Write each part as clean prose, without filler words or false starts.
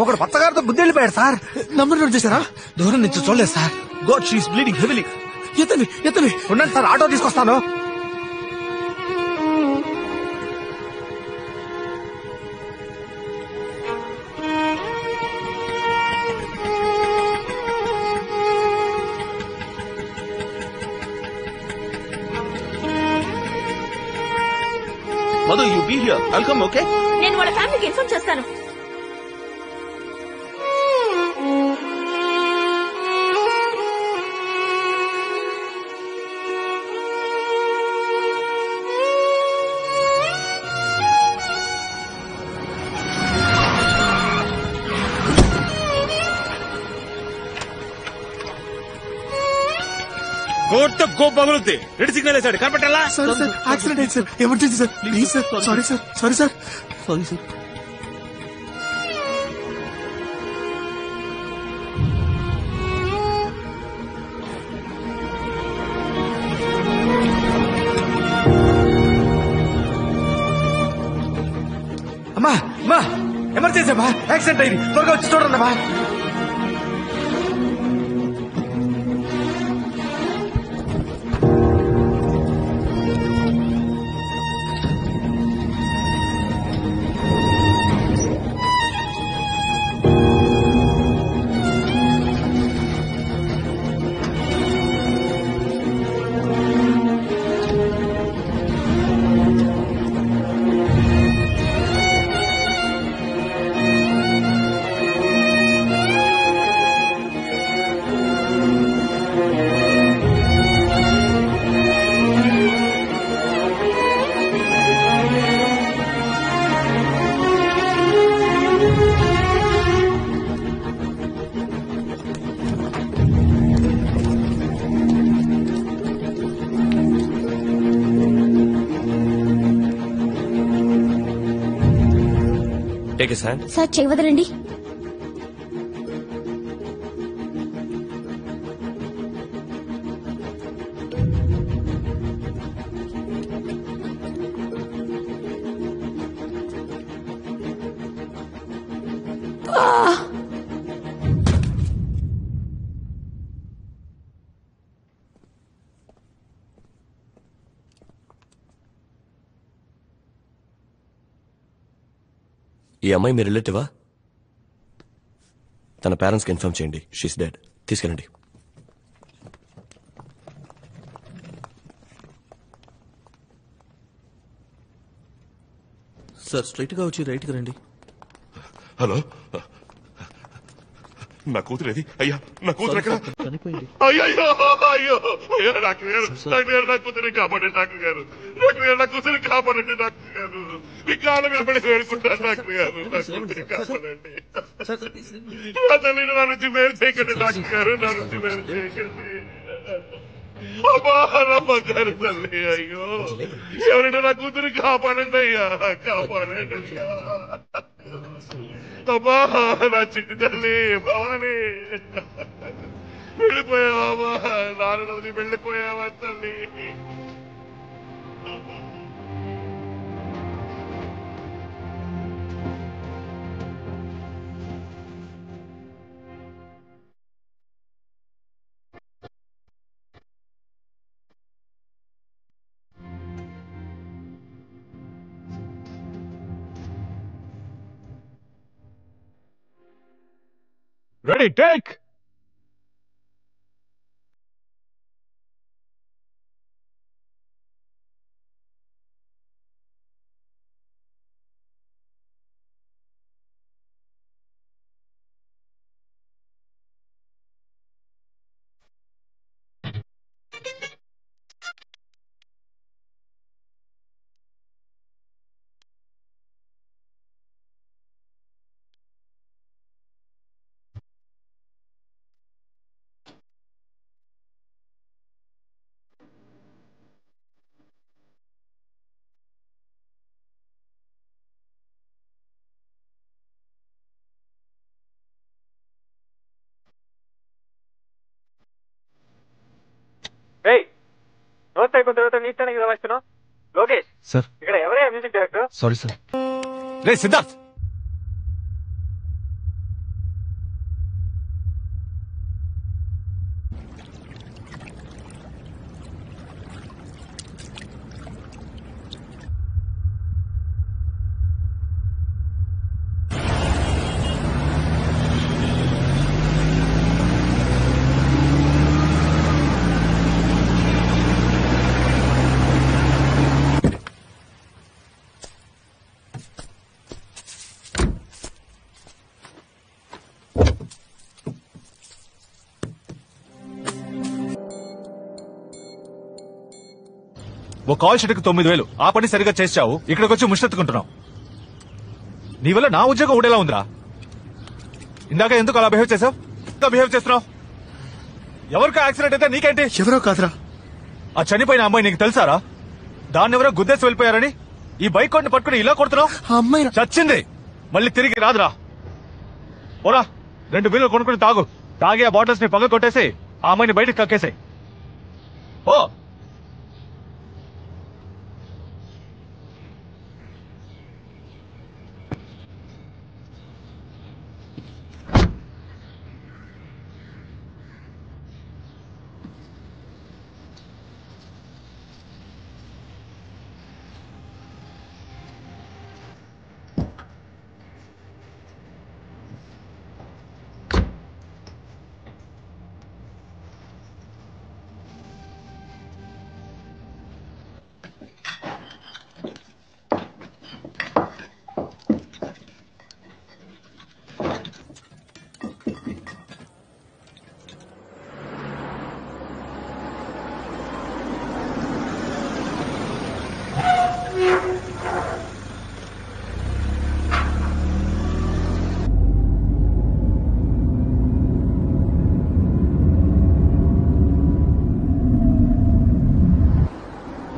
ఒకడు పచ్చగారితో బుద్ధి వెళ్ళిపోయాడు సార్. నంబర్ నోట్ చేశారా? దూరం నుంచి చూడలేదు sir. God she is bleeding heavily. ఎత్తని ఉండండి సార్, ఆటో తీసుకొస్తాను. Madhu, you be here. I'll come. Okay, నేను వాళ్ళ ఫ్యామిలీకి ఇన్ఫార్మ్ చేస్తాను. కోర్టు గో పగులుద్ది. రెడ్ సిగ్నల్ వేసాడు, కనపట్టాలా? సార్ యాక్సిడెంట్ అయింది sir, emergency sir, please sir. Sorry sir. Sorry sir. అమ్మా అమ్మా, ఎమర్జెన్సీ అమ్మా, యాక్సిడెంట్ అయింది, త్వరగా వచ్చి చూడండి అమ్మా. సార్ చెయ్యి వదలండి. ఈ అమ్మాయి మీ రిలేటివా? తన పేరెంట్స్ కి ఇన్ఫార్మ్ చేయండి. She's dead. తీసుకెళ్ళండి. సార్ స్ట్రైట్ గా వచ్చి రైట్ గా రండి. హలో, నా కూతురు ఏది? అయ్యా, నా కూతురు ఎక్కడ? చనిపోయింది. అయ్యో అయ్యో, డాక్టర్ గారు, నా కూతురిని కాపాడండి డాక్టర్ గారు. నా కూతురిని కాపాడండి డాక్టర్ గారు. మీ కాళ్ళ మీద పడి వేడుకుంటాను డాక్టర్ గారు. నా కూతురిని కాపాడండి. నా తల్లిని నా నుంచి మేలు చేయకండి డాక్టర్ గారు. నా నుంచి మేలు చేయకండి. అబ్బా, నా బంగారు తల్లి. అయ్యో, ఎవరైనా నా కూతురిని కాపాడండి అయ్యా, కాపాడండి అయ్యా. అబ్బా, నా చిట్టి తల్లి భవాని, వెళ్ళిపోయావా? నాన్నది వెళ్ళిపోయావా తల్లి? Ready, take. లోకేష్ సార్ ఇక్కడ ఎవరే మ్యూజిక్ డైరెక్టర్? Sorry sir. రే సిద్ధార్థ్, ఓ కాల్ షీట్కి 9,000 ఆ పని సరిగా చేసావు, ఇక్కడికి వచ్చి ముష్టెత్తుకుంటున్నావు. నీ వల్ల నా ఉద్యోగం ఊడేలా ఉందిరా. ఇందాక ఎందుకు అలా బిహేవ్ చేసావు? బిహేవ్ చేస్తున్నావు. ఎవరికో యాక్సిడెంట్ అయితే నీకేంటి? ఎవరో కాదురా, ఆ చనిపోయిన అమ్మాయి నీకు తెలుసారా? దాన్ని ఎవరో గుద్దేసి వెళ్ళిపోయారని ఈ బైక్ కొట్టి పట్టుకుని ఇలా కొడుతున్నావు. ఆ అమ్మాయి చచ్చింది, మళ్ళీ తిరిగి రాదురా. ఓరా 2 బిల్లు కొనుక్కుని తాగు. తాగి ఆ బాటిల్స్ ని పగ కొట్టేసి ఆ అమ్మాయిని బయటకు కక్కేసాయి. ఓ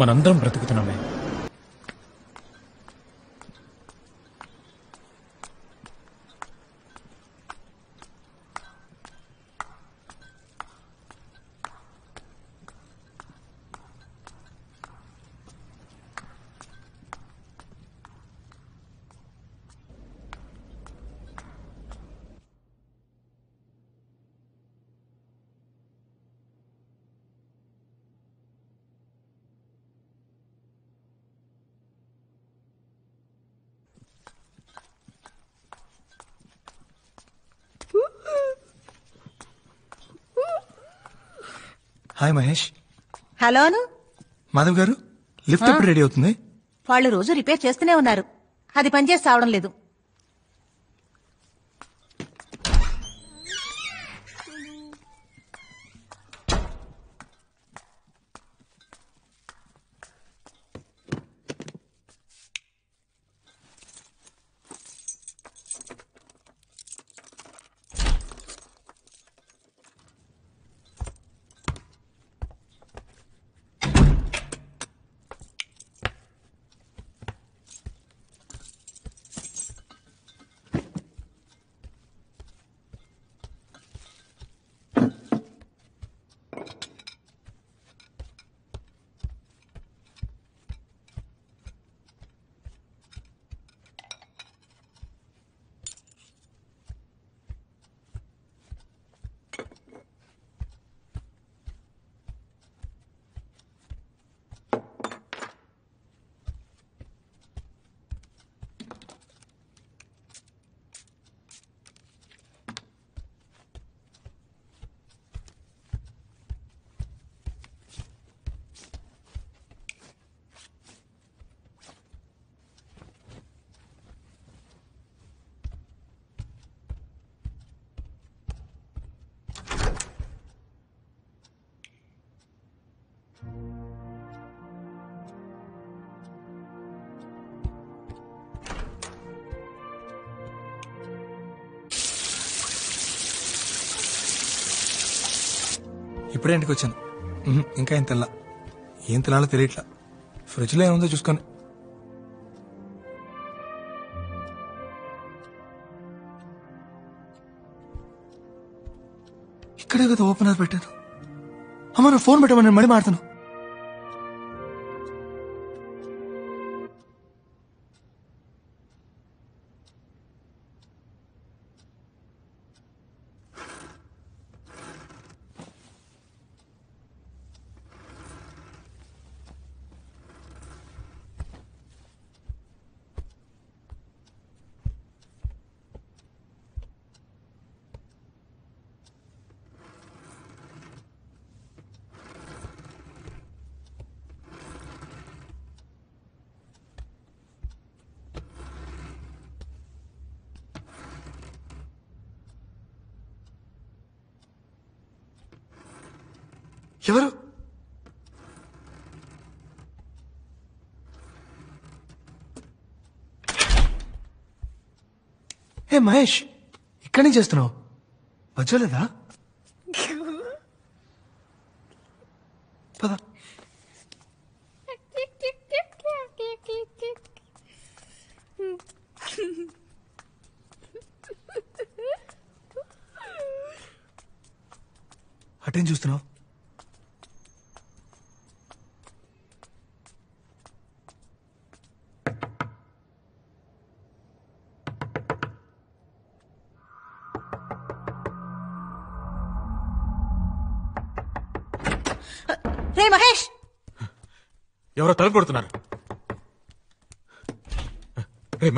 మనందరం బ్రతుకుతున్నామే. హాయ్ మహేష్. హలోను. మాధవ్ గారు, లిఫ్ట్ ఎప్పుడు రెడీ అవుతుంది? వాళ్ళు రోజు రిపేర్ చేస్తూనే ఉన్నారు, అది పనిచేసి రావడం లేదు. ఇప్పుడే ఇంటికి వచ్చాను. ఇంకా ఏం తెల్లా, ఏం తినాలో తెలియట్లా. ఫ్రిడ్జ్ లో ఏముందో చూసుకొని. ఇక్కడే కదా ఓపెనర్ పెట్టాను. అమ్మ నా ఫోన్ పెట్టమని నేను మడి మాడతాను. ఎవరు? హే మహేష్, ఇక్కడి నుంచి చేస్తున్నావు? వచ్చలేదా? పద. అటేం చూస్తున్నావు? రే మహేష్, ఎవరో తలుపు కొడుతున్నారు.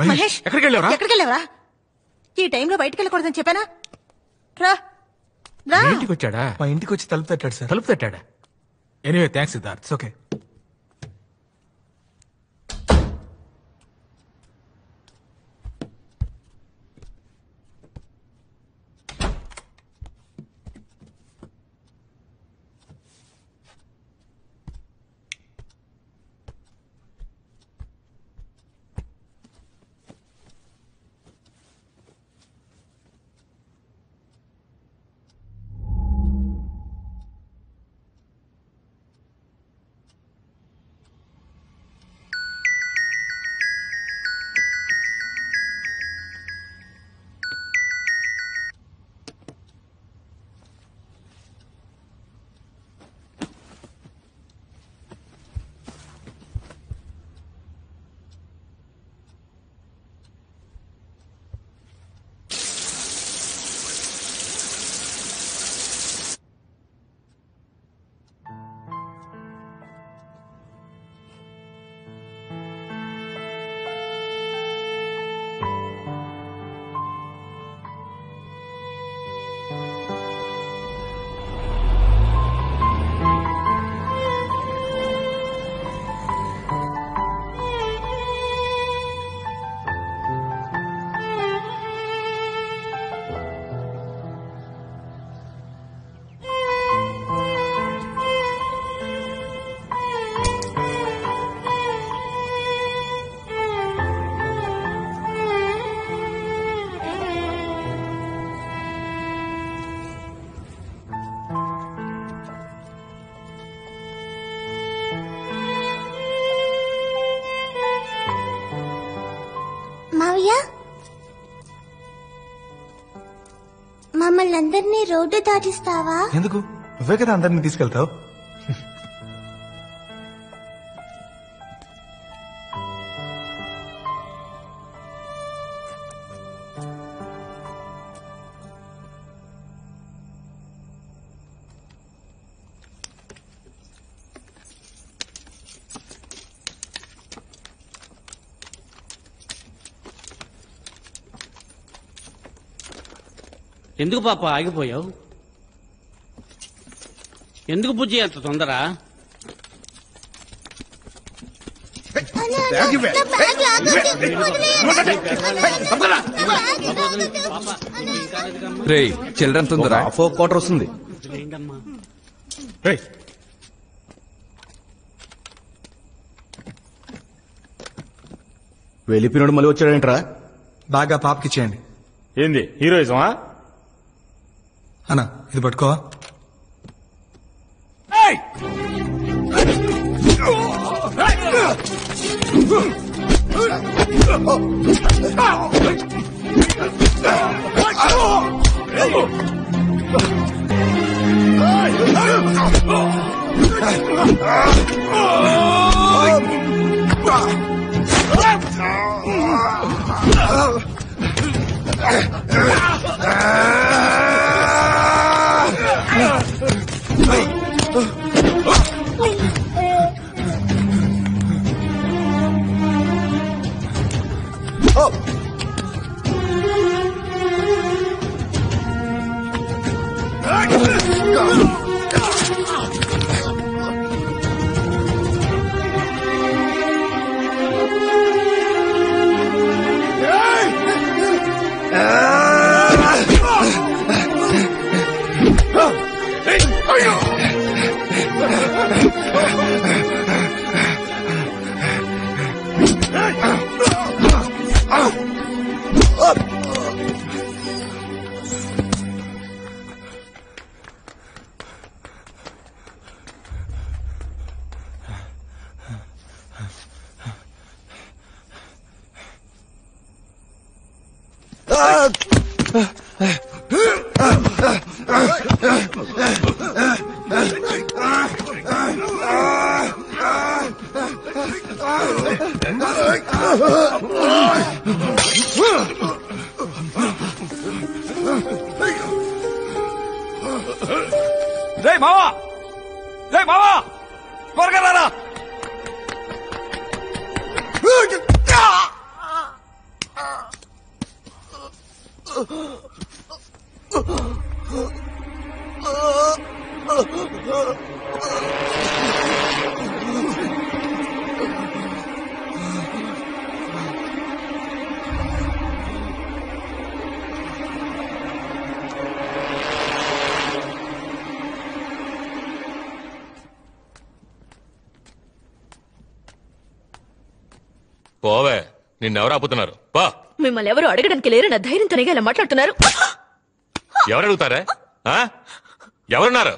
మహేష్ ఎక్కడికి వెళ్ళావరా? ఎక్కడికి వెళ్ళావరా? ఈ టైంలో బయటికి వెళ్ళకూడదని చెప్పానా? రా రా. ఇంటికి వచ్చాడా? మా ఇంటికి వచ్చి తలుపు తట్టాడు సార్. తలుపు తట్టాడా? Anyway thanks Siddharth. ఓకే. మావయ్య, మమ్మల్ని అందరినీ రోడ్డు దాటిస్తావా? ఎందుకు? నువ్వే కదా అందరినీ తీసుకెళ్తావు. ఎందుకు పాప ఆగిపోయావు? ఎందుకు బుజ్జి అంత తొందర? చిల్డ్రన్ తొందర 4 క్వార్టర్ వస్తుంది. వెళ్ళిపోయినోడు మళ్ళీ వచ్చాడేంట్రా? బాగా పాపకి చేయండి. ఏంది హీరోయిజమా? అన్నా ఇది పట్టుకోవా? రే మావా త్వరగా రారా. పోవే, నిన్నెవరు ఆపుతున్నారు? పా. మిమ్మల్ని ఎవరు అడగడానికి లేరు నా ధైర్యంతోనే ఇలా మాట్లాడుతున్నారు. ఎవరు అడుగుతారా? ఎవరున్నారు?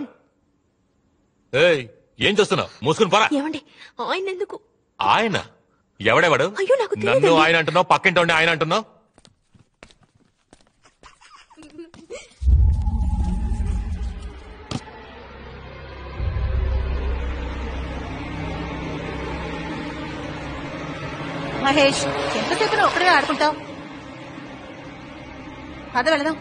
ఏయ్, ఏం చేస్తున్నావు? మూసుకుని పరా. ఏమండి ఆయన ఎందుకు? ఆయన ఎవడెవడు? అయ్యో నాకు నన్ను తెలియదండి. ఆయన అంటున్నావు, పక్కింటి ఆయన అంటున్నావు. మహేష్, ఎంతసేపు ఒక్కడే ఆడుకుంటావు? పద వెళదాం.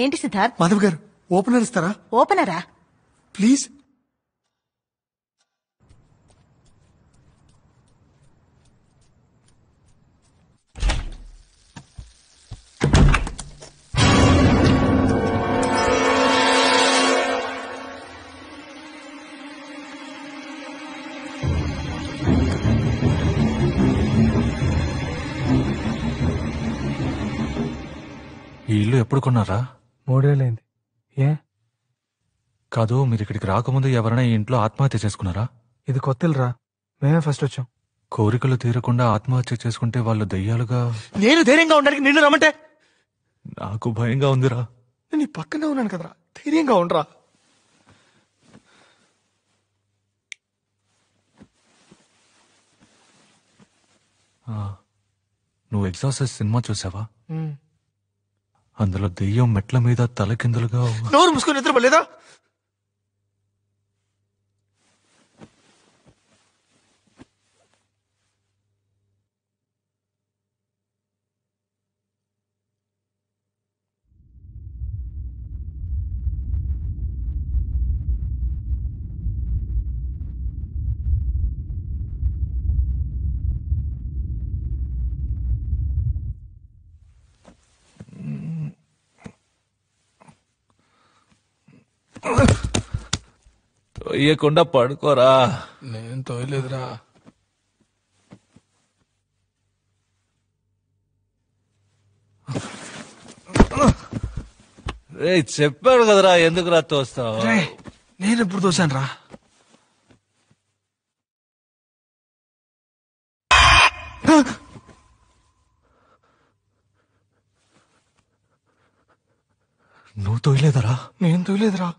ఏంటి సిద్ధార్థ్? మాధవ్ గారు, ఓపెనర్ ఇస్తారా? ఓపెనరా? ప్లీజ్. ఈ ఇల్లు ఎప్పుడు కొన్నారా? 3 ఏళ్ళైంది. ఏ కాదు, మీరు ఇక్కడికి రాకముందు ఎవరైనా ఈ ఇంట్లో ఆత్మహత్య చేసుకున్నారా? ఇది కొత్త ఇల్లురా, మేమే ఫస్ట్ వచ్చాం. కోరికలు తీరకుండా ఆత్మహత్య చేసుకుంటే వాళ్ళు దయ్యాలుగా... నేను ధైర్యంగా ఉండడానికి నిన్ను రమ్మంటే? నాకు భయంగా ఉందిరా. నేను నీ పక్కనే ఉన్నాను కదరా, ధైర్యంగా ఉండరా. నువ్వు ఎగ్జాస్ట్ సినిమా చూసావా? అందులో దెయ్యం మెట్ల మీద తలకిందులుగా... నోరు మూసుకొని నిద్రపోలేదా? తొయ్యకుండా పడుకోరా. నేను తోయలేదురా. చెప్పాడు కదరా ఎందుకు రా తోస్తావు? నేను ఎప్పుడు తోసాను రా? నువ్వు తోయలేదరా? నేను తోయలేదురా.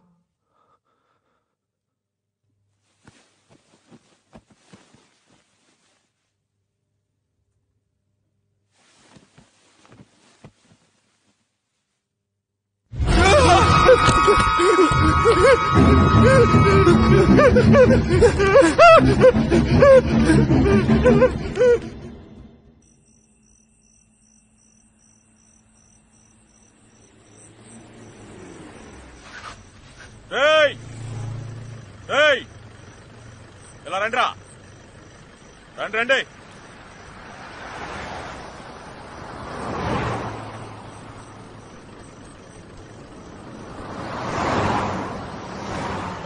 ఇలా రండిరా, రండి రండి.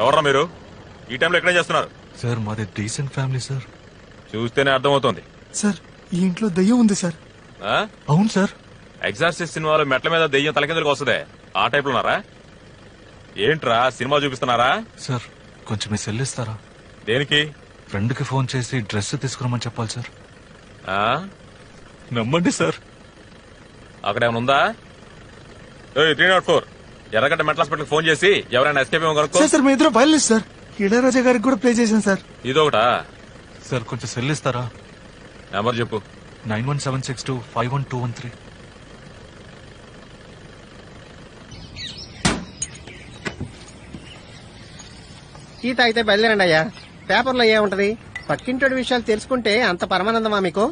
ఎవర్రా మీరు? ఈ టైంలో ఎక్కడేం చేస్తున్నారు? సార్ మాది డీసెంట్ ఫ్యామిలీ సార్. చూస్తేనే అర్థమవుతోంది. సార్ ఈ ఇంట్లో దయ్యం ఉంది సార్. అవును సార్. ఎగ్జార్సిస్ట్ సినిమాలో మెట్ల మీద దెయ్యం తలకిందరికి వస్తుందే, ఆ టైప్ లో ఉన్నారా? ఏంట్రా సినిమా చూపిస్తున్నారా? సార్ కొంచెం మీ సెల్ ఇస్తారా? దేనికి? ఫ్రెండ్ కి ఫోన్ చేసి డ్రెస్ తీసుకురమ్మని చెప్పాలి సార్. నమ్మండి సార్. అక్కడేమైనా ఉందా? 304 ఎర్రగడ్డ మెంటల్ హాస్పిటల్ ఫోన్ చేసి ఎవరైనా ఎస్కేప్ ఏమో కనుక్కో. సార్ మీ ఇద్దరు వైర్లెస్ సార్. ఇళయరాజా గారికి కూడా ప్లే చేశాను సార్. ఇదొకటా? సార్ కొంచెం సెల్ ఇస్తారా? నెంబర్ చెప్పు. 9176251213. టీ తాగితే బయలుదేరండి అయ్యా. పేపర్లో ఏముంటది? పక్కింటోడి విషయాలు తెలుసుకుంటే అంత పరమానందమా మీకు?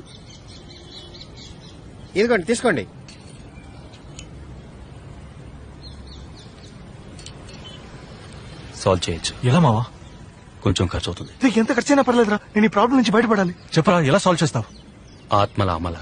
ఇదిగోండి తీసుకోండి. సాల్వ్ చేయొచ్చు. ఎలా మావా? కొంచెం ఖర్చు అవుతుంది. ఎంత ఖర్చైనా పర్లేదురా, నేను ఈ ప్రాబ్లం నుంచి బయటపడాలి. చెప్పరా ఎలా సాల్వ్ చేస్తావు? ఆత్మల అమల.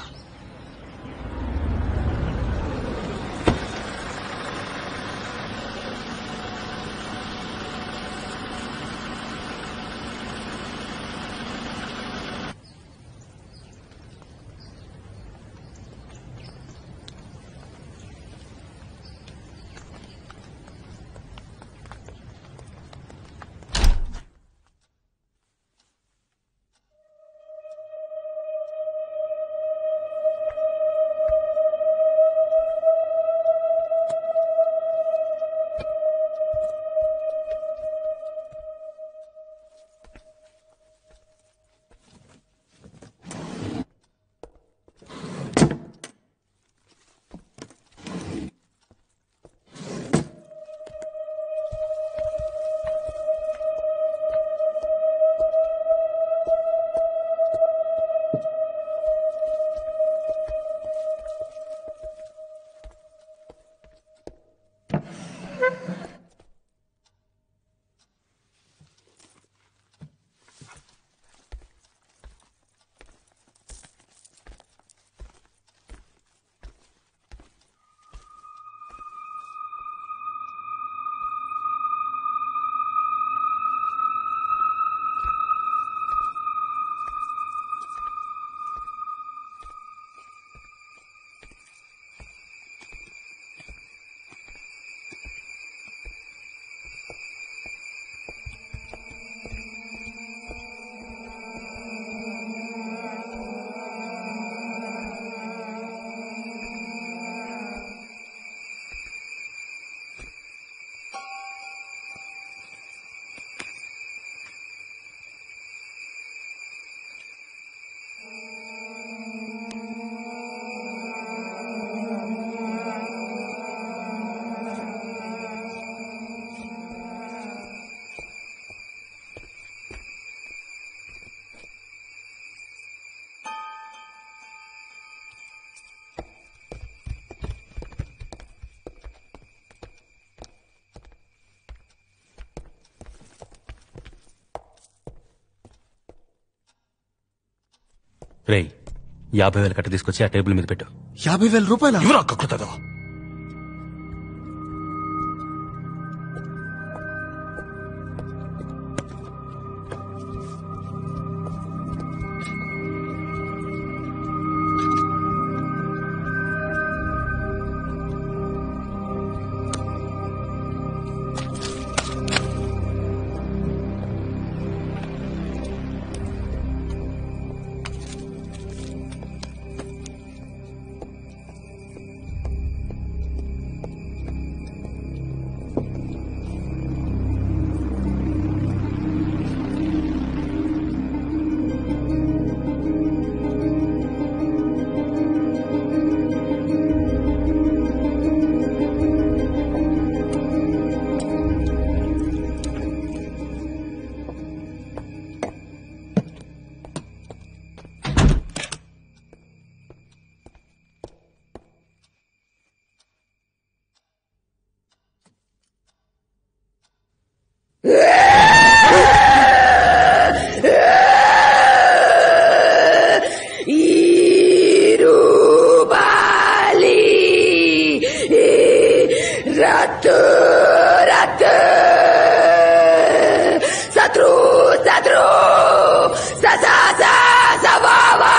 రేయ్ 50,000 కట్ట తీసుకొచ్చి ఆ టేబుల్ మీద పెట్టు. 50,000 రూపాయలు? ఎవరు అక్కకుతుందో? రత్తు రత్తు శత్రు శత్రు సవావా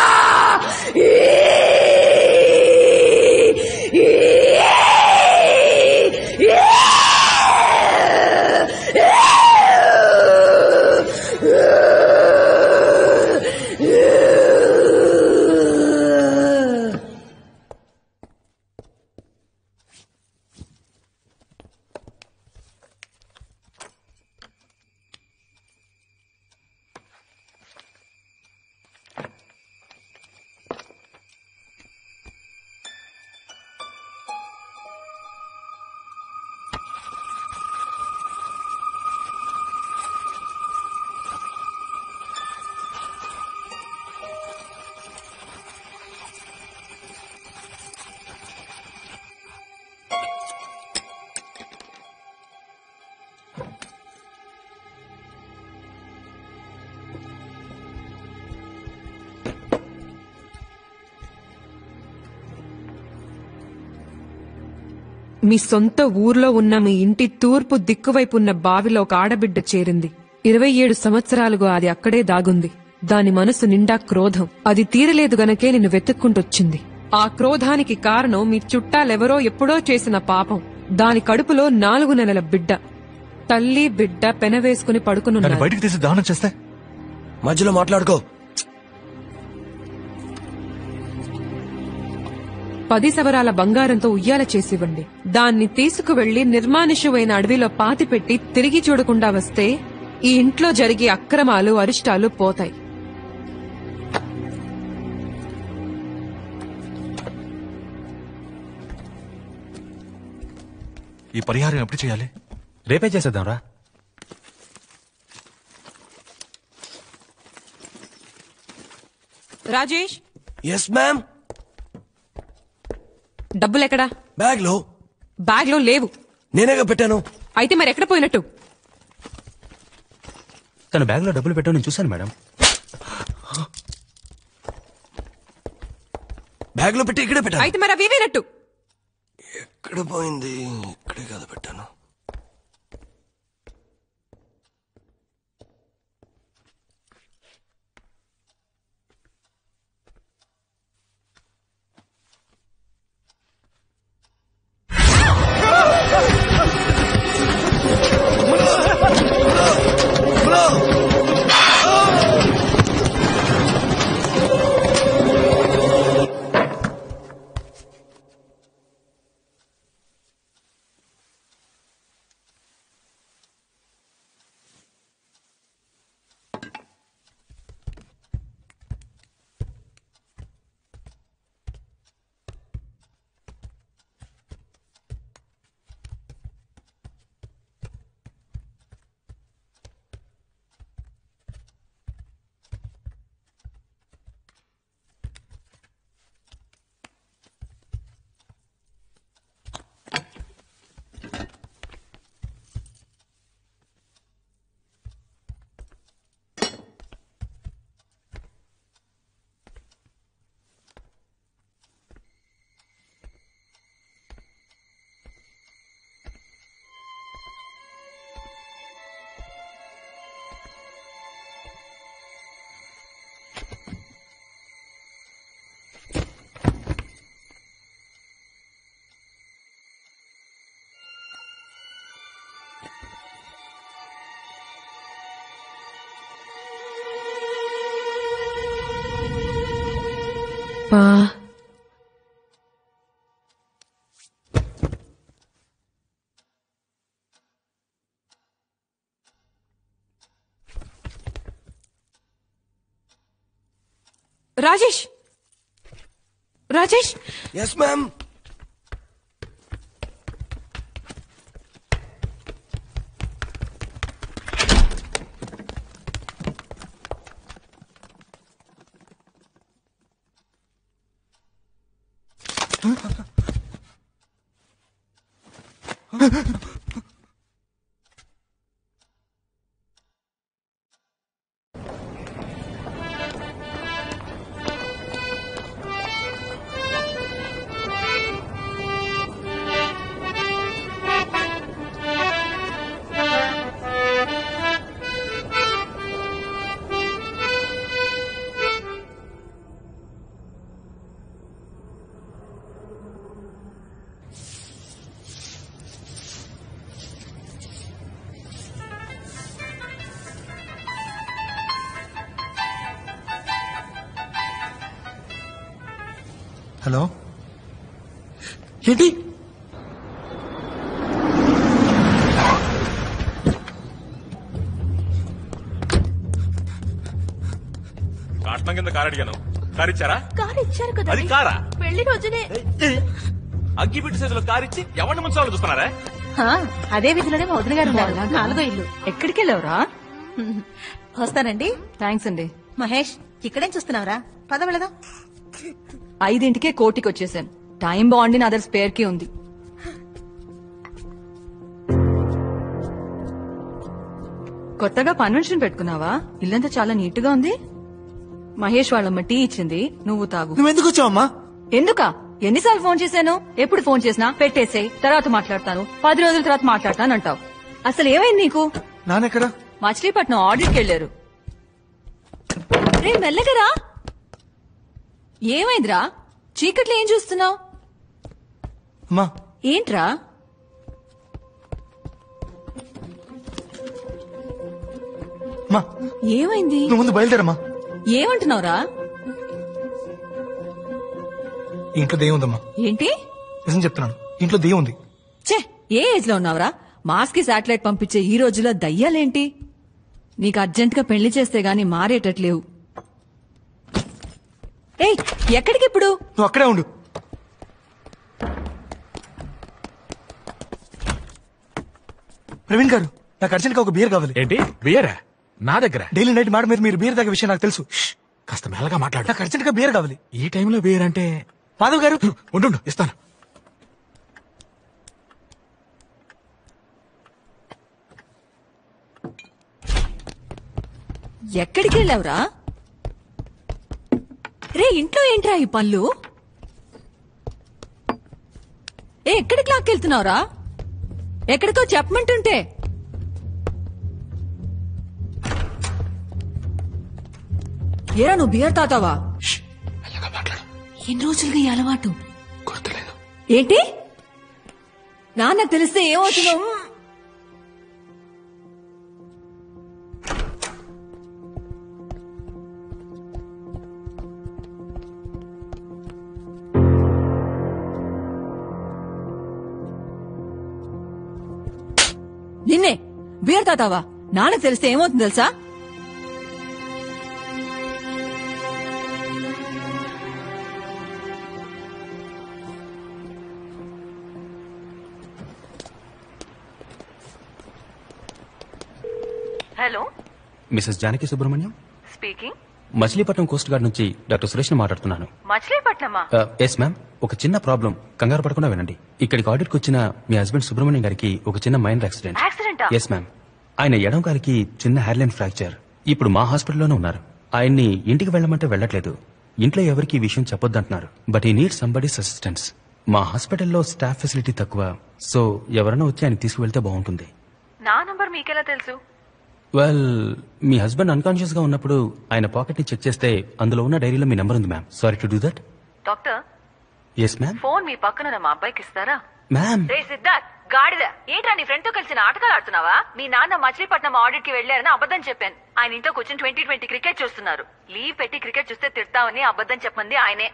మీ సొంత ఊర్లో ఉన్న మీ ఇంటి తూర్పు దిక్కువైపు ఉన్న బావిలో ఒక ఆడబిడ్డ చేరింది. 27 సంవత్సరాలుగా అది అక్కడే దాగుంది. దాని మనసు నిండా క్రోధం. అది తీరలేదు గనకే నిన్ను వెతుక్కుంటొచ్చింది. ఆ క్రోధానికి కారణం మీ చుట్టాలెవరో ఎప్పుడో చేసిన పాపం. దాని కడుపులో 4 నెలల బిడ్డ. తల్లి బిడ్డ పెనవేసుకుని పడుకునున్నారు. బయటికి తీసి దానం చేస్తే మధ్యలో మాట్లాడుకో. 10 సవరాల బంగారంతో ఉయ్యాల చేసివ్వండి. దాన్ని తీసుకువెళ్లి నిర్మానుష్యమైన అడవిలో పాతిపెట్టి తిరిగి చూడకుండా వస్తే ఈ ఇంట్లో జరిగే అక్రమాలు అరిష్టాలు పోతాయి. ఈ పరిహారం ఎప్పుడు చేయాలి? రేపే చేసేద్దాంరా. రాజేష్. Yes ma'am. డబ్బులెక్కడా? బ్యాగ్ లో. బ్యాగ్ లో లేవు. నేనేగా పెట్టాను. అయితే మరి ఎక్కడ పోయినట్టు? తన బ్యాగ్ లో డబ్బులు పెట్టావు, నేను చూశాను మేడం. బ్యాగ్ లో పెట్టి ఇక్కడే పెట్టాను. అయితే మరి అవి ఏమైనట్టు? ఎక్కడ పోయింది? ఇక్కడే కదా పెట్టాను. Rajesh. Rajesh. Yes ma'am. Hello ఏంటి? కాట్నం కింద కారు అడిగాను, కారు ఇచ్చారా? కారు ఇచ్చారు కదా, అది కారా? పెళ్లి రోజునే అగ్గిపెట్టి సైజులో కారు ఇచ్చి ఎవరిని ముంచాలని చూస్తున్నారా? అదే విధిలోనే మా వదిన గారు ఉన్నారు. 4వ ఇల్లు. ఎక్కడికి వెళ్ళావురా? వస్తానండి. థ్యాంక్స్ అండి. మహేష్, ఇక్కడేం చూస్తున్నావురా? పద వెళదాం. 5ంటికే కోటికి వచ్చేసాను. టైం బాగుండి నా దగ్గర స్పేర్ కి ఉంది. కొత్తగా కన్వెన్షన్ పెట్టుకున్నావా? ఇల్లంతా చాలా నీట్ గా ఉంది. మహేష్ వాళ్ళమ్మ టీ ఇచ్చింది, నువ్వు తాగు. నువ్వెందుకు వచ్చావమ్మా? ఎందుకా? ఎన్నిసార్లు ఫోన్ చేశాను? ఎప్పుడు ఫోన్ చేసినా పెట్టేసేయ్, తర్వాత మాట్లాడతాను, 10 రోజుల తర్వాత మాట్లాడతాను అంటావు. అసలు ఏమైంది నీకు? నాన్నెక్కడా? మచిలీపట్నం ఆడిట్కి వెళ్లారు. రే మెల్లగరా. ఏమైందిరా? చీకట్లో ఏం చూస్తున్నావు? అమ్మా ఏంట్రా? అమ్మా ఏమైంది? నువ్వు ముందు బయలుదేరమ్మా. ఏమంటున్నావురా? ఇంట్లో దెయ్యం ఉందమ్మా. ఏంటి? నిజం చెప్తున్నాను, ఇంట్లో దెయ్యం ఉంది. ఛే, ఏ ఏజ్ లో ఉన్నావురా? మాస్ కి శాటిలైట్ పంపించే ఈ రోజుల్లో దయ్యాలేంటి? నీకు అర్జెంట్ గా పెళ్లి చేస్తే గాని మారేటట్లేవు. ఏయ్, ఎక్కడికిప్పుడు? నువ్వు అక్కడే ఉండు. ప్రవీణ్ గారు, నాకు అర్జెంట్ గా ఒక బియర్ కావాలి. ఏంటి బియరా? నా దగ్గర డైలీ నైట్ మాట మీద మీరు బియర్ తాగే విషయం నాకు తెలుసు. కాస్త మెల్లగా మాట్లాడు. నాకు అర్జెంట్ గా బియర్ కావాలి. ఈ టైంలో బియర్ అంటే? మాధవ్ గారు ఉండు, ఇస్తాను. ఎక్కడికి వెళ్ళావురా? రే, ఇంట్లో ఏంట్రా ఈ పళ్ళు? ఎక్కడికి లాక్కెళ్తున్నావురా? ఎక్కడికో చెప్పమంటుంటే. ఏరా, నువ్వు బియర్ తాతావా? ఎన్ని రోజులుగా ఈ అలవాటు? గుర్తులేదు. ఏంటి? నాన్న తెలిస్తే ఏమవుతుందో? నిన్నే బియర్ తాతావా? నాన్న తెలిస్తే ఏమవుతుంది తెలుసా? Hello, Mrs Janaki Subrahmanyam speaking. Machilipatnam coast guard నుంచి డాక్టర్ సురేష్ ని మాట్లాడుతున్నాను. మచిలీపట్నమా? Yes ma'am. ఒక చిన్న ప్రాబ్లం, కంగారు పడకుండా వినండి. ఇక్కడికి ఆడిట్కి వచ్చిన మీ హస్బెండ్ సుబ్రహ్మణ్యం గారికి ఒక చిన్న మైనర్ యాక్సిడెంట్. Yes ma'am. ఆయన ఎడం గారికి చిన్న హెయిర్లైన్ ఫ్రాక్చర్. ఇప్పుడు మా హాస్పిటల్లోనే ఉన్నారు. ఆయన్ని ఇంటికి వెళ్ళమంటే వెళ్ళట్లేదు. ఇంట్లో ఎవరికి ఈ విషయం చెప్పొద్దంటున్నారు. బట్ ఈ నీడ్ సంబడీస్ అసిస్టెన్స్. మా హాస్పిటల్లో స్టాఫ్ ఫెసిలిటీ తక్కువ, సో ఎవరైనా వచ్చి ఆయన తీసుకువెళ్తే బాగుంటుంది. నా నంబర్ మీకెలా తెలుసు? వెల్, మీ హస్బెండ్ అన్కాన్షియస్ గా ఉన్నప్పుడు ఆయన పాకెట్ ని చెక్ చేస్తే అందులో ఉన్న డైరీలో మీ నెంబర్ ఉంది ma'am. Sorry to do that. Doctor, yes ma'am. Phone మీ పక్కన మా అబ్బాయికి ఇస్తారా? మ్యామ్. రే సిద్ధార్థ్, గాడిద, ఏంట్రా నీ ఫ్రెండ్ తో కలిసి నాటకాలు ఆడుతున్నావా? మీ నాన్న మచిలీపట్నం ఆడిట్ కి వెళ్లారని అబద్ధం చెప్పాను. ఆయన ఇంట్లో కూర్చొని 2020 క్రికెట్ చూస్తున్నారు. లీవ్ పెట్టి క్రికెట్ చూస్తే తిడతావని అబద్ధం చెప్పంది ఆయనే.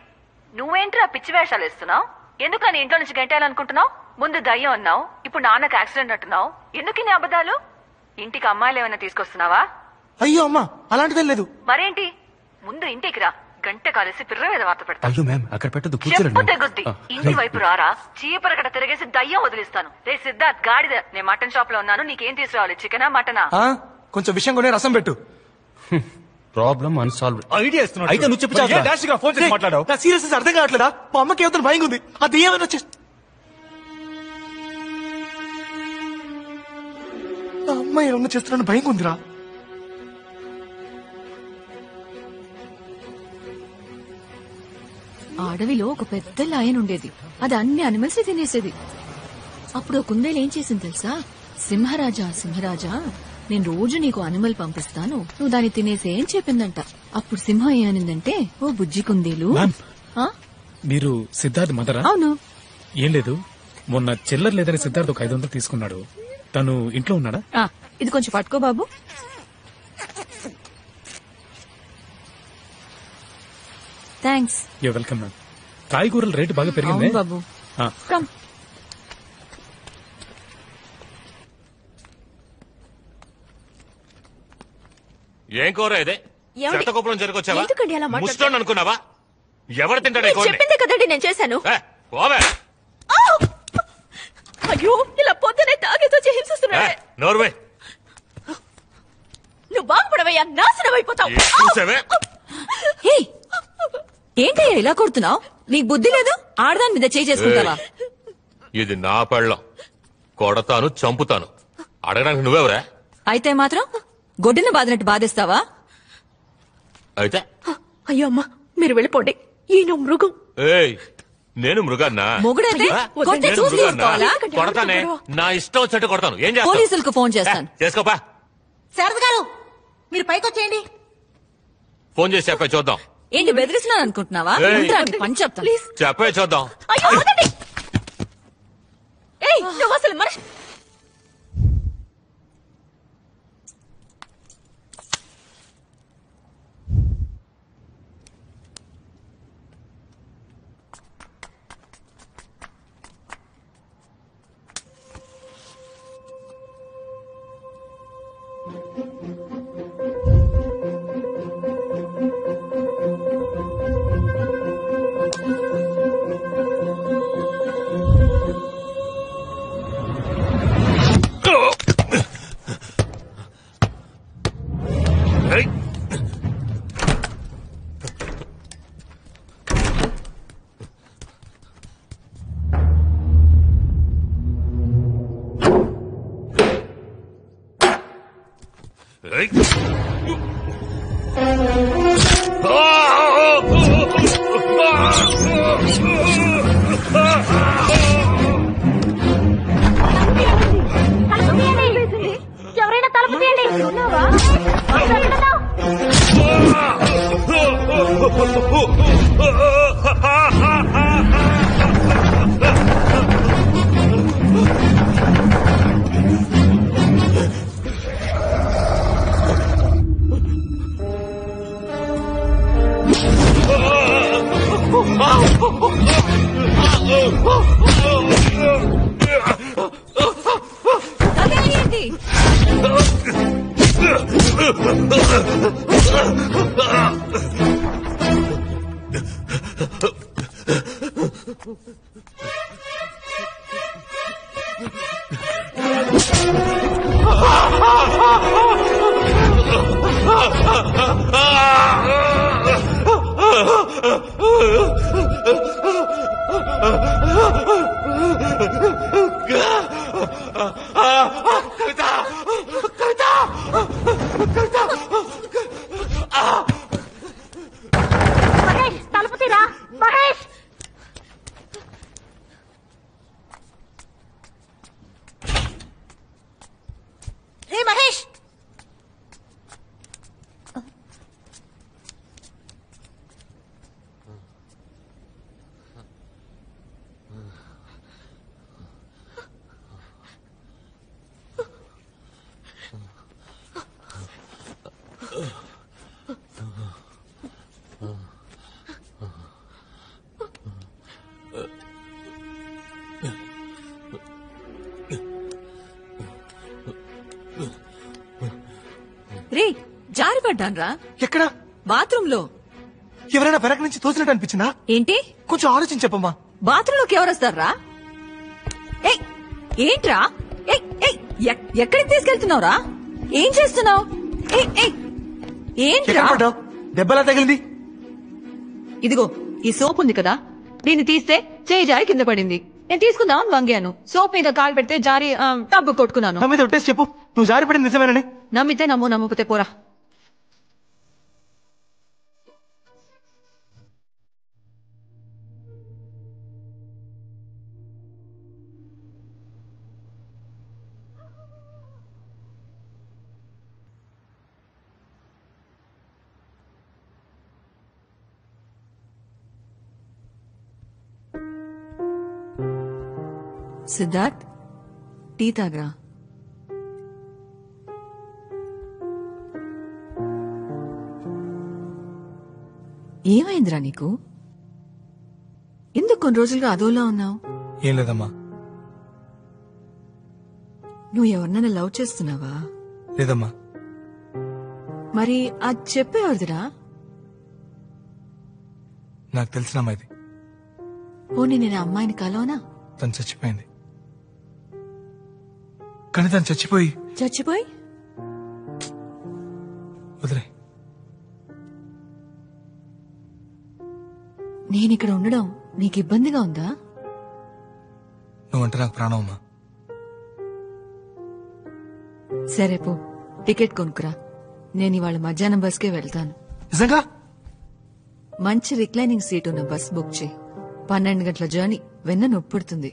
నువ్వేంట్రా పిచ్చి వేషాలు ఇస్తున్నావు? ఎందుకని ఇంట్లో నుంచి గంటేయాలనుకుంటున్నావు? ముందు దయ్యం అన్నావు, ఇప్పుడు నాన్నకు యాక్సిడెంట్ అంటున్నావు. ఎందుకు నీ అబద్ధాలు? ఇంటికి అమ్మాయిలు ఏమైనా తీసుకొస్తున్నావా? అయ్యో అమ్మా, అలాంటిదే లేదు. మరేంటి? ముందు ఇంటికి రా, గంట కాలేసి పిర్ర మీద వార్త పెడతా. అయ్యో మ్యామ్, అక్కడ పెట్టదు, చెప్పు కూర్చోండి. తెగుద్ది. ఇంటి వైపు రారా, చీపరకట తిరిగేసి దయ్యం వదిలిస్తాను. రే సిద్ధార్థ్, గాడిద, నేను మటన్ షాప్ లో ఉన్నాను. నీకేం తీసుకురావాలి, చికెనా మటనా? కొంచెం విషయం కొనే రసం పెట్టు. Problem unsolved. ఐడియా ఇస్తున్నాడు. అయితే నువ్వు చెప్పు చాలు. ఏ డాష్ గా ఫోన్ చేసి మాట్లాడావు? నా సీరియస్ అర్థం కావట్లేదా? మా అమ్మకి ఏమైనా భయం ఉంది. అది ఏమైనా వచ్చేసి నా అమ్మాయి ఏమన్నా చేస్తున్నాను భయం ఉందిరా. అడవిలో ఒక పెద్ద లయన్ ఉండేది. అది అన్ని అనిమల్స్ తినేసేది. అప్పుడు ఒక కుందేలు ఏం చేసింది తెలుసా? సింహరాజా, సింహరాజా, నేను రోజు నీకు అనిమల్ పంపిస్తాను, నువ్వు దాన్ని తినేసే అని చెప్పిందంట. అప్పుడు సింహం ఏమనిందంటే, ఓ బుజ్జి కుందేలు. మీరు సిద్ధార్థ్ మదరా? అవును. ఏం లేదు, మొన్న చిల్లర లేదని సిద్ధార్థ్ ఒక 500 తీసుకున్నాడు. తను ఇంట్లో ఉన్నాడా? ఇది కొంచెం పట్టుకో బాబు. థ్యాంక్స్. You welcome ma'am. కాయగూరల రేటు బాగా పెరిగింది అవును బాబు. కమ్. ఏం కూర ఇదే? ఏమండి? శతకోపలం జరగొచ్చావా? ఎందుకండి అలా మాట్లాడతారు? ముస్టోన్ అనుకున్నావా? ఎవరు తింటాడే కూర? చెప్పిందే కదండి నేను చేశాను. అయ్యో ఇలా పొద్దునే తాగేతో హింసిస్తున్నాడే. నోర్వే నువ్వు బాగుపడవయ్యా, నాశనం అయిపోతావు. చూసావే? ఏంటయ్యా ఇలా కొడుతున్నావు? నీకు బుద్ధి లేదు? ఆడదాని మీద చేయి చేసుకుంటావా? ఇది నా పెళ్ళం. కొడతాను, చంపుతాను. అడగడానికి నువ్వెవరా? అయితే మాత్రం గొడ్డున బాదినట్టు బాధేస్తావా? అయితే అయ్యో అమ్మా, మీరు వెళ్ళిపోండి. ఈయన మృగం. ఏయ్, నేను మృగాన్నా? మొగుడైతే కొట్టే నేను చూసి మృగాన్నా? తీసుకోవాలా? కొడతానే, నా ఇష్టం వచ్చేట్టు కొడతాను. ఏం చేస్తావు? పోలీసులకు ఫోన్ చేస్తాను. చేసుకోపా. శారద గారు మీరు పైకి వచ్చేయండి. ఫోన్ చేసి చెప్పే చూద్దాం. ఏంటి బెదిరిస్తున్నాను అనుకుంటున్నావా? ఏయ్. ఉండురా, నీ పని చెప్తాను. చెప్పే చూద్దాం. అయ్యో వదలండి. ఏయ్, నువ్వు అసలు మనిషి. ఎవరైనా తలుపు తీయండి. మహేష్ తలుపు తీరా. మహేష్ రే మహేష్ రే జారి పడ్డాన్రా. ఎక్కడ? బాత్రూమ్ లో. ఎవరైనా వెనక నుంచి తోసినట్టు అనిపించిందా? ఏంటి? కొంచెం ఆలోచించి చెప్పమ్మా. బాత్రూమ్ లోకి ఎవరొస్తారా? ఏయ్ ఏంట్రా? ఏయ్ ఏయ్ ఎక్కడికి తీసుకెళ్తున్నావురా? ఏం చేస్తున్నావు? ఏంట్రా? దెబ్బలా తగిలింది. ఇదిగో ఈ సోప్ ఉంది కదా, దీన్ని తీస్తే చేయి జారి కింద పడింది. నేను తీసుకుందామని వంగాను. సోప్ మీద కాలు పెడితే జారి టబ్బు కొట్టుకున్నాను. నా మీద ఒట్టేసి చెప్పు, నువ్వు జారి పడింది నిజమేనని. నమ్మితే నమ్ము, నమ్మకపోతే పోరా. సిద్ధార్థ్, టీ తాగరా. ఏమైందిరా నీకు? కొన్ని రోజులుగా అదోలా ఉన్నావు? ఏం లేదమ్మా. నువ్వు ఎవరినైనా లవ్ చేస్తున్నావా? లేదమ్మా. మరి అది చెప్పేవాడిదిరా? నాకు తెలిసిన అమ్మాయిది. పోనీ నేను ఆ అమ్మాయిని కలవనా? తను చచ్చిపోయింది. కానీ తను చచ్చిపోయి వదిలే. నేనిక్కడ ఉండడం నీకు ఇబ్బందిగా ఉందా? నువ్వంటే నాకు ప్రాణం అమ్మా. సరే పో, టికెట్ కొనుక్కురా. నేను ఇవాళ మధ్యాహ్నం బస్కే వెళ్తాను. నిజంగా? మంచి రిక్లైనింగ్ సీట్ ఉన్న బస్ బుక్ చేయి. 12 గంటల జర్నీ, వెన్న నొప్పుడుతుంది.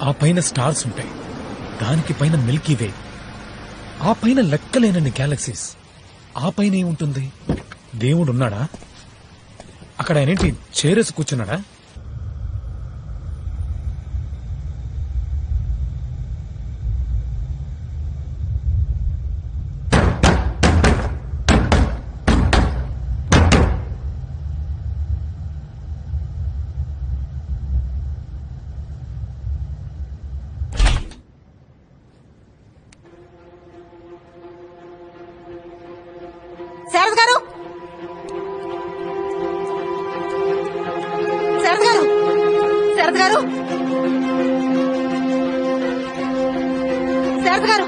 ఆ పైన స్టార్స్ ఉంటాయి, దానికి పైన మిల్కీ వే, ఆ పైన లెక్కలేనన్ని గ్యాలక్సీస్, ఆ పైన ఏముంటుంది? దేవుడున్నాడా? అక్కడ ఆయనేంటి చేరేసి కూర్చున్నాడా? శారద గారు, శారద గారు, శారద గారు, శారద గారు.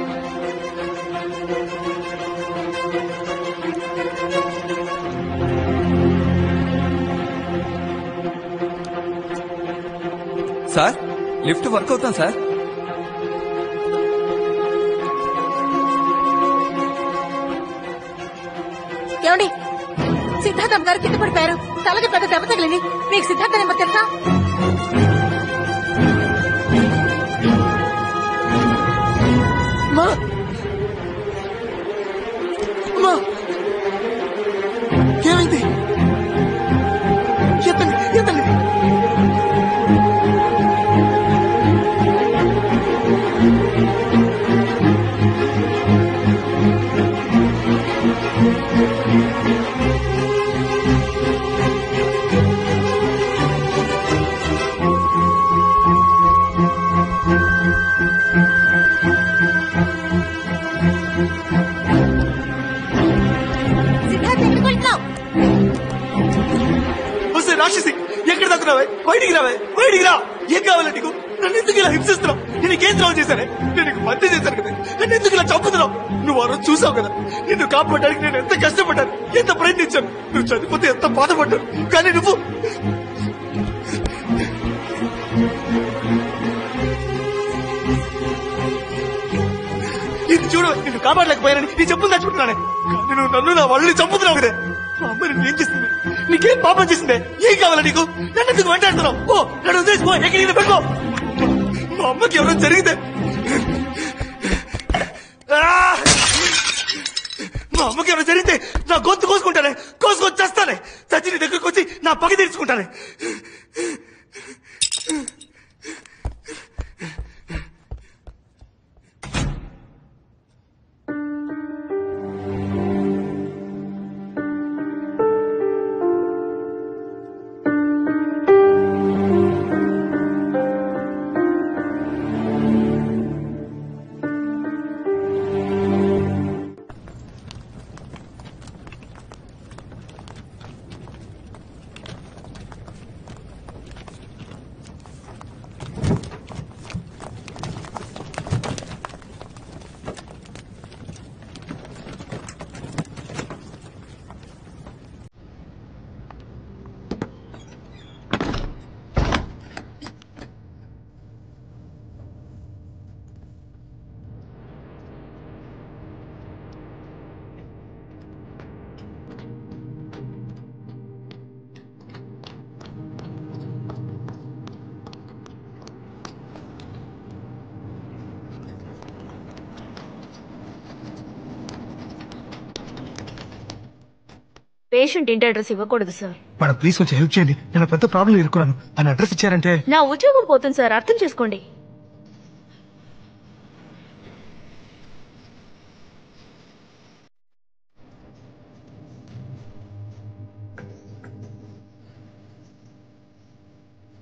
సార్, లిఫ్ట్ వర్క్ అవుతాం సార్. ఏమండి, సిద్ధార్థం గారు కింద పడిపోయారు. తలకి పెద్ద దెబ్బ తగిలింది. మీకు సిద్ధార్థ నెంబర్ తెలుసా? ఏమైంది? ఎత్తండి, ఎత్తండి. సిద్ధార్థ ఎక్కడికి వెళ్తున్నావు? వస్తే రాక్షసి, ఎక్కడ దక్కున్నావే? బయటికి రావే, బయటికి రా. ఏం కావాలి నీకు? నన్ను ఎందుకు ఇలా హింసిస్తున్నావు? నేను నీకేం ద్రోహం చేశానే? నేను నీకు మధ్య చేశాను కదా, నన్ను ఎందుకు ఇలా చంపుతున్నావు? నువ్వు ఆ రోజు చూసావు కదా, నిన్ను కాపాడడానికి నేను ఎంత కష్టపడ్డాను, ఎంత ప్రయత్నించాను. నువ్వు చనిపోతే ఎంత బాధపడ్డాను. కానీ నువ్వు ఇది చూడు, నిన్ను కాపాడలేకపోయానని నీ చెప్పులు తెచ్చుకుంటున్నానే. కానీ నువ్వు నన్ను నా వాళ్ళని చంపుతున్నావు కదే. మా అమ్మ నిన్ను ఏం చేసింది? నీకేం పాపం చేసిందే? ఏం కావాలా నీకు? నన్ను ఎందుకు వెంటాడుతున్నావు? ఓ, నన్ను వదిలేసి పో, ఎక్కడికి పెట్టుకో. మా అమ్మకి ఎవరో జరిగితే మా అమ్మకి ఎవరో జరిగితే నా గొంతు కోసుకుంటానే, కోసుకొని చేస్తానే. చచ్చి నీ దగ్గరకు వచ్చి నా పగ తీర్చుకుంటానే. పేషెంట్ ఇంటి అడ్రస్ ఇవ్వకూడదు సార్. మేడం ప్లీజ్ కొంచెం హెల్ప్ చేయండి, నేను పెద్ద ప్రాబ్లం ఇరుక్కున్నాను. ఆయన అడ్రస్ ఇచ్చారంటే నా ఉద్యోగం పోతుంది సార్, అర్థం చేసుకోండి.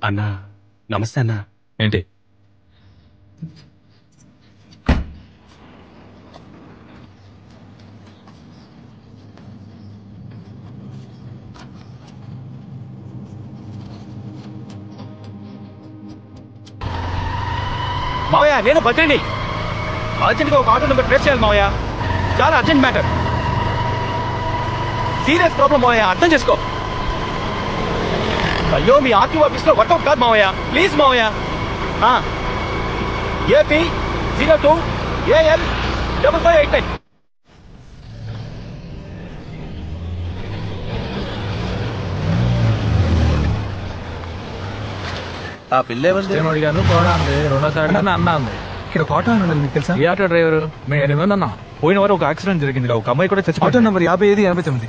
అన్నా నమస్తే అన్నా. ఏంటి మావయ్య నేను బతిని అర్జెంట్ గా ఒక ఆటో నెంబర్ ట్రేస్ చేయాలి మావయ్య, చాలా అర్జెంట్ మ్యాటర్, సీరియస్ ప్రాబ్లం మావయ్య, అర్థం చేసుకో. అయ్యో మీ ఆర్టీఓ ఆఫీస్ లో వర్కౌట్ కాదు మావయ్య, ప్లీజ్ మావయ్య. AP 02 AL 5589. ఆ పిల్ల ఎవరు అడిగాను పోడా అంది, రెండోసారి అన్న అంది. ఇక్కడ ఒక ఆటో అని మీకు తెలుసా? ఏ ఆటో డ్రైవర్? మేమేమన్నా పోయిన వారు ఒక యాక్సిడెంట్ జరిగింది, ఒక అమ్మాయి కూడా ఆటో చచ్చిపోయింది. నంబర్ 5589.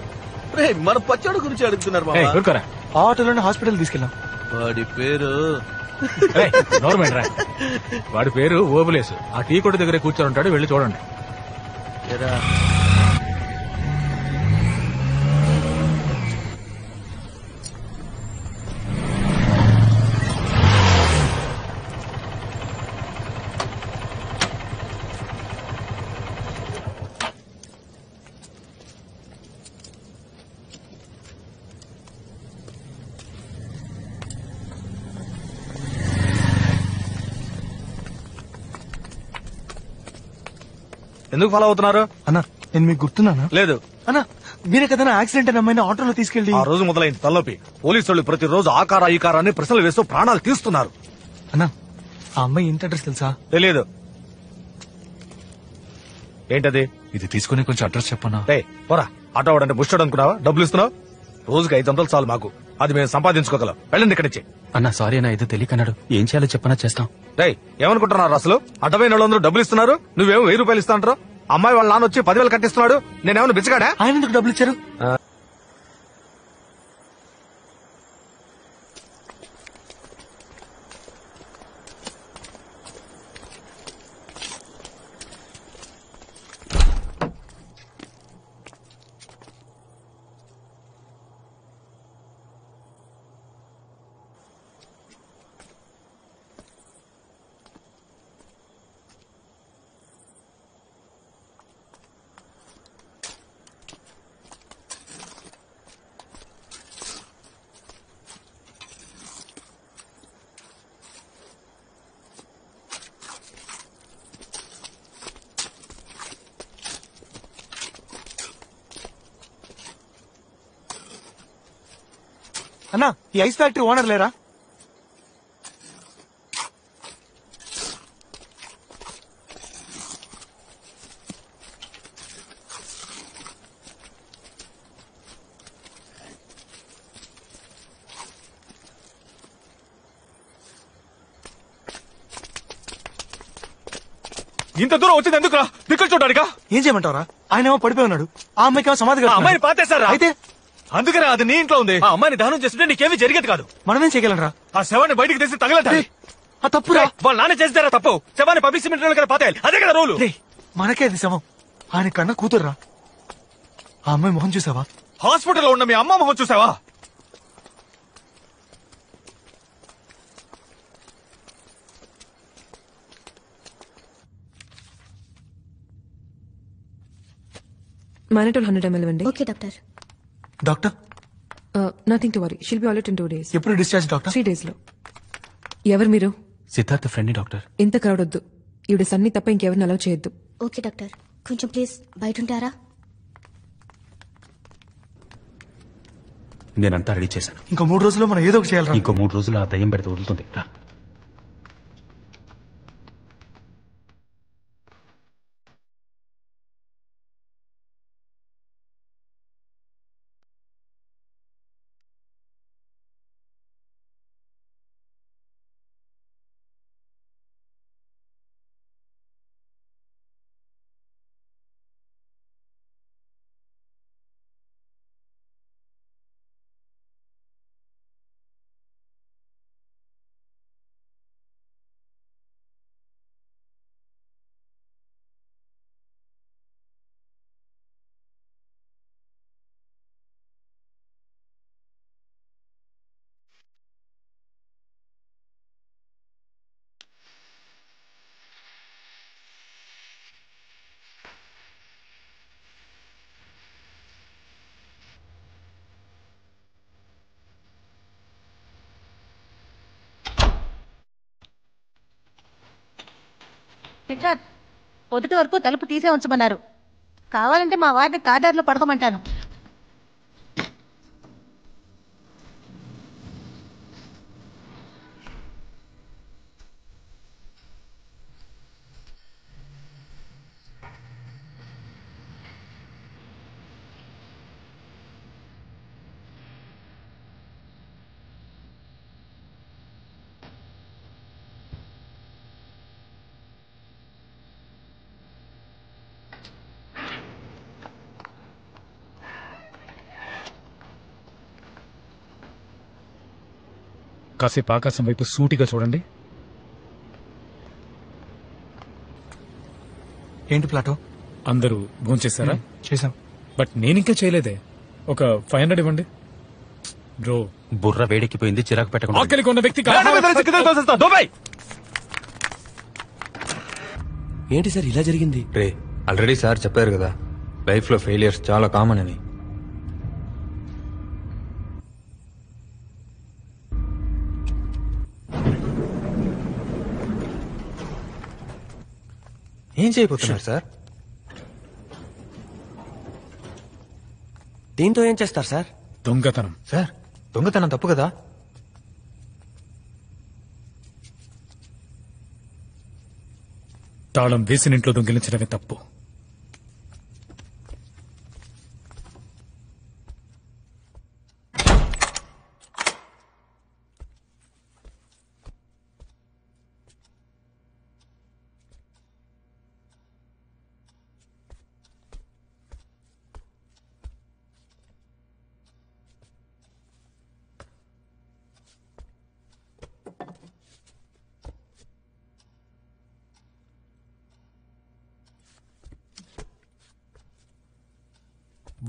మన పచ్చడి గురించి అడుగుతున్నారు మామ. ఊరుకోరా. ఆ ఆటోలోనే హాస్పిటల్ తీసుకెళ్ళాం. వాడి పేరు నోర్మేంట్రా, వాడి పేరు ఓబులేసు. ఆ టీ కొట్టు దగ్గర కూర్చొని ఉంటాడు, వెళ్ళి చూడండి. ఎరా ఎందుకు ఫాలో అవుతున్నారు? అన్నా నేను మీకు గుర్తున్నానా? లేదు. అన్నా మీరే కదా యాక్సిడెంట్ అయిన అమ్మాయిని ఆటోలో తీసుకెళ్ళి. ఆ రోజు మొదలైంది తలనొప్పి. పోలీసు వాళ్ళు ప్రతిరోజు ఆకార ఈ కారాన్ని ప్రశ్నలు వేస్తూ ప్రాణాలు తీస్తున్నారు. అన్నా ఆ అమ్మాయి ఇంటి అడ్రస్ తెలుసా? తెలియదు. ఏంటది? ఇది తీసుకుని కొంచెం అడ్రస్ చెప్పనా? పోరా, ఆటో వాడంటే ముష్టడు అనుకున్నావా? డబ్బులు ఇస్తున్నావు, రోజుకి 500 చాలు మాకు, అది మేము సంపాదించుకోగలం. వెళ్ళండి ఇక్కడి నుంచి. అన్నా సారీ అన్నా, ఏదో తెలియకన్నాడు. ఏం చేయాలో చెప్పనా చేస్తాం. ఏమనుకుంటున్నారు అసలు? అడ్డమైన వాళ్ళందరూ డబ్బులు ఇస్తున్నారు, నువ్వేమో 1000 రూపాయలు ఇస్తా అంటారు. అమ్మాయి వాళ్ళ నాన్న వచ్చి 10,000 కట్టిస్తున్నాడు, నేనేమన్నా బిచ్చగాడా? ఆయన ఎందుకు డబ్బులు ఇచ్చారు? అన్నా ఈ ఐస్ ఫ్యాక్టరీ ఓనర్ లేరా? ఇంత దూరం వచ్చింది ఎందుకురా? దిక్కులు చూడడానికా? ఏం చేయమంటారా? ఆయన ఏమో పడిపోయి ఉన్నాడు, ఆ అమ్మాయికి ఏమో సమాధి కడుతున్నారు. అమ్మాయిని పాతేశారా? అయితే అందుకనే అది నీ ఇంట్లో ఉంది. ఆ అమ్మాయిని దహనం చేస్తుంటే నీకేమీ జరిగేది కాదు. మనమేం చేయగలరా? ఆ శవాన్ని బయటికి తీసి తగలటాలి. ఆ తప్పురా. వాళ్ళ నాన్న చేస్తారా తప్పు? శవాన్ని పబ్లిక్ సిమెంట్ కదా పాతేయాలి, అదే కదా రూలు. మనకే అది శవం, ఆయన కన్నా కూతుర్రా. ఆ అమ్మాయి మొహం చూసావా? హాస్పిటల్లో ఉన్న మీ అమ్మ మొహం చూసావా? Mannitol 100 ml ఇవ్వండి. Okay doctor. Doctor nothing to worry, she'll be all in 2 days. ఎప్పుడు డిశ్చార్జ్ డాక్టర్? 3 days లో. ఎవరు మీరు? Siddhartha friend doctor. ఇంత క్రౌడ్ వద్దు, ఈవిడ సన్ని తప్ప ఇంకెవరిని అలౌ చేయొద్దు. ఓకే డాక్టర్, కొంచెం ప్లీజ్ బయట ఉంటారా? నేనంతా రెడీ చేశాను. ఇంకో 3 రోజుల్లో మనం ఏదో ఒకటి చేయాలి. ఇంకో 3 రోజులు ఆ దయ్యం పెడితే వదులుతుంది. రా. సిద్ధార్థ్ పొద్దుటి వరకు తలుపు తీసే ఉంచమన్నారు. కావాలంటే మా వారిని కార్డర్లో పడుకోమంటాను. కాసేపు ఆకాశం వైపు సూటిగా చూడండి. ఏంటి ప్లాటో? అందరూ భోంచేశారా? చేశాం. బట్ నేనింకా చేయలేదే. ఒక 500 ఇవ్వండి బ్రో. బుర్ర వేడెక్కిపోయింది, చిరాకు పెట్టకుండా. ఆకలికి ఉన్న వ్యక్తికి ఏంటి సార్ ఇలా జరిగింది? రే ఆల్రెడీ సార్ చెప్పారు కదా, లైఫ్ లో ఫెయిలియర్స్ చాలా కామన్ అని. ఏం చేయబోతున్నారు సార్? దీంతో ఏం చేస్తారు సార్? దొంగతనం. సార్ దొంగతనం తప్పు కదా? తాళం వేసిన ఇంట్లో దొంగిలించడమే తప్పు.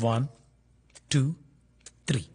One, 2, 3.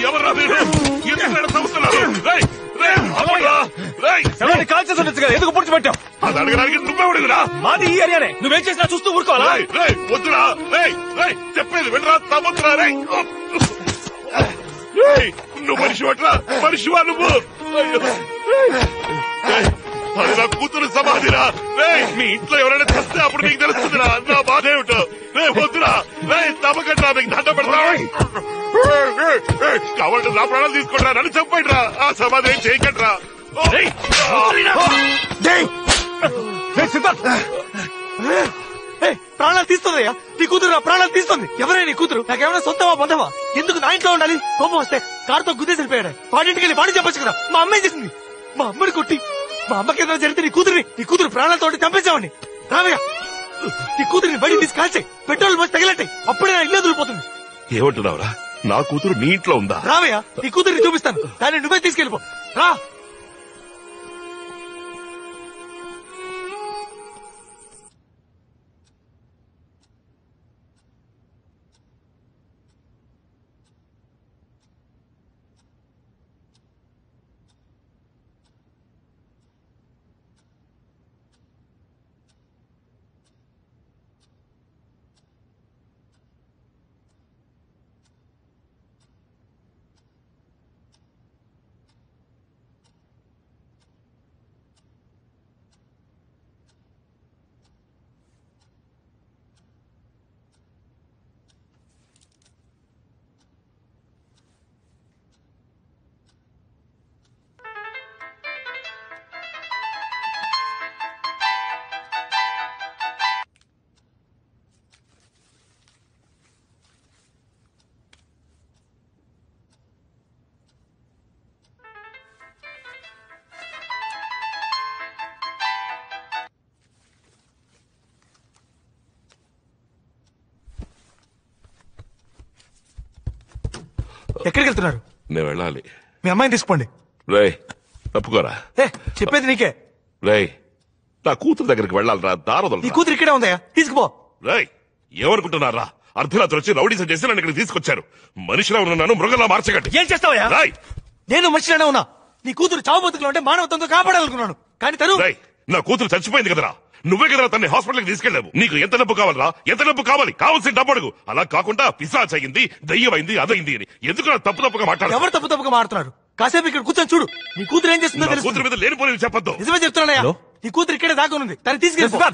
ఎవర్రా మీరు? ఎందుకు సంస్థలు కాల్చేసి ఉండొచ్చు కదా, ఎందుకు పూడ్చిపెట్టావు? అది అడగడానికి నువ్వే ఉడిగిరా? మాది ఈ ఏరియానే, నువ్వేం చేసినా చూస్తూ ఊరుకోవాలా? వద్దురా, చెప్పేది వినరా, తమ్ముతురా. నువ్వు మనిషి పట్రా, మనిషివా నువ్వు? అది నా కూతురు సమాధిరా. మీ ఇంట్లో ఎవరైనా తెస్తే అప్పుడు నీకు తెలుస్తుందిరా నా బాధ ఏమిటో. వద్దురా, తమ్మకట్రా, మీకు దండ పెడతా. కావాలంటే నా ప్రాణాలు తీసుకుంటారా, నన్ను చంపండి రా. ఆ సమాధి ఏం చేయకండిరా. ప్రాణాలు తీస్తుందయ్యా, నీ కూతురు నా ప్రాణాలు తీస్తుంది. ఎవరైనా నీ కూతురు నాకేమైనా సొంతమా బంధమా? ఎందుకు నా ఇంట్లో ఉండాలి? కోపం వస్తే కారుతో గుద్దేసి వెళ్ళిపోయాడు. వాడింటికి వెళ్ళి వాడిని చెప్పొచ్చు కదా. మా అమ్మాయి చేసింది, మా అమ్మని కొట్టి. మా అమ్మకి ఏదైనా జరిగితే నీ కూతురు ప్రాణాలతో చంపేసావని. రావయ్యా, నీ కూతురిని బయట తీసి కాల్చాయి, పెట్రోల్ పోసి తగిలట్టాయి, అప్పుడే నా ఇల్లు వదిలిపోతుంది. ఏమంటున్నావురా? నా కూతురు నీ ఇంట్లో ఉందా? రావయ్యా, నీ కూతురిని చూపిస్తాను, దాన్ని నువ్వే తీసుకెళ్ళిపో. రా. ఎక్కడికి వెళ్తున్నారు? నేను వెళ్ళాలి. మీ అమ్మాయిని తీసుకోండి. రేయ్, తప్పుకోరా. చెప్పేది నీకే. రేయ్, నా కూతురు దగ్గరికి వెళ్ళాలరా, దారదలు. నీ కూతురు ఇక్కడే ఉందయ్యా, తీసుకుపో. రేయ్, ఏమనుకుంటున్నారా? అర్ధరాత్రి వచ్చి రౌడీసం చేసి నన్ను ఇక్కడికి తీసుకొచ్చారు. మనిషిలా ఉన్నాను, మృగంలా మార్చగట్టి. ఏం చేస్తావయ్యా? నేను మనిషిలోనే ఉన్నా. నీ కూతురు చావు బతుకులో ఉంటే మానవత్వంతో కాపాడాలనుకున్నాను, కానీ తను. నా కూతురు చచ్చిపోయింది కదరా, నువ్వే కదరా తన్ని హాస్పిటల్కి తీసుకెళ్ళావు. నీకు ఎంత డబ్బు కావాలరా? ఎంత డబ్బు కావాలి? కావాల్సిన డబ్బు అడుగు. అలా కాకుండా పిశాచ్ అయింది, దయ్యమైంది, అదైంది అని ఎందుకు తప్పుగా మాట్లాడు? ఎవరు తప్పుగా మాట్లాడుతున్నారు? కాసేపు ఇక్కడ కూర్చొని చూడు, నీ కూతురు ఏం చేస్తుందో తెలుసు. కూతురు మీద లేనిపోలేదు చెప్పొద్దు. నిజమే చెప్తున్నానయ్యా, నీ కూతురు ఇక్కడే దాక్కునుంది, తను తీసుకెళ్ళి.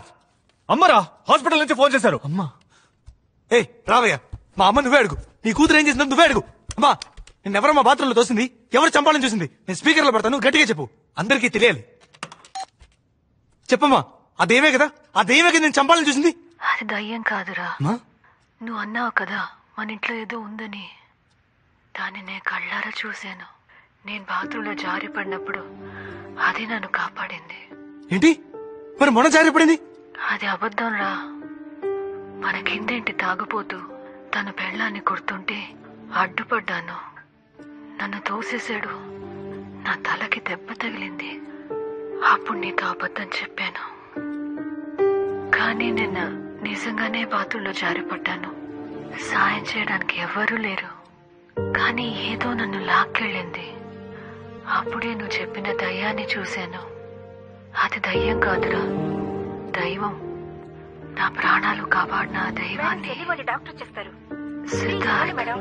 అమ్మరా హాస్పిటల్ నుంచి ఫోన్ చేశారు. అమ్మా ఏ రావయ్యా, మా అమ్మ నువ్వే అడుగు. నీ కూతురు ఏం చేసిందో నువ్వే అడుగు. అమ్మా నిన్నెవరో మా బాత్రూంలో తోసింది, ఎవరు చంపాలని చూసింది? నేను స్పీకర్ లో పెడతాను, గట్టిగా చెప్పు, అందరికీ తెలియాలి. చెప్పమ్మా, అదేమే కదా, అదేమే కదా నేను చంపాలని చూసింది? అది దయ్యం కాదురా. నువ్వు అన్నావు కదా మన ఇంట్లో ఏదో ఉందని. దాన్ని నేను కళ్ళారా చూశాను. నేను బాత్రూంలో జారి పడినప్పుడు అది నన్ను కాపాడింది. ఏంటి మరి మొన్న జారి పడింది? అది అబద్ధం రా. మన కిందేంటి తాగుపోతూ తన పెళ్ళాన్ని కొడుతుంటే అడ్డుపడ్డాను. నన్ను తోసేశాడు. నా తలకి దెబ్బ తగిలింది. అప్పుడు నీతో అబద్ధం చెప్పాను. కానీ నిన్న నిజంగానే బాతుల్లో జారిపడ్డాను. సాయం చేయడానికి ఎవరూ లేరు. కానీ ఏదో నన్ను లాక్కెళ్ళింది. అప్పుడే నువ్వు చెప్పిన దయ్యాన్ని చూశాను. అది దయ్యం కాదురా, దైవం. నా ప్రాణాలు కాపాడిన ఆ దైవాన్ని. డాక్టర్ చెప్తారు. సిద్ధార్థ్ మేడం.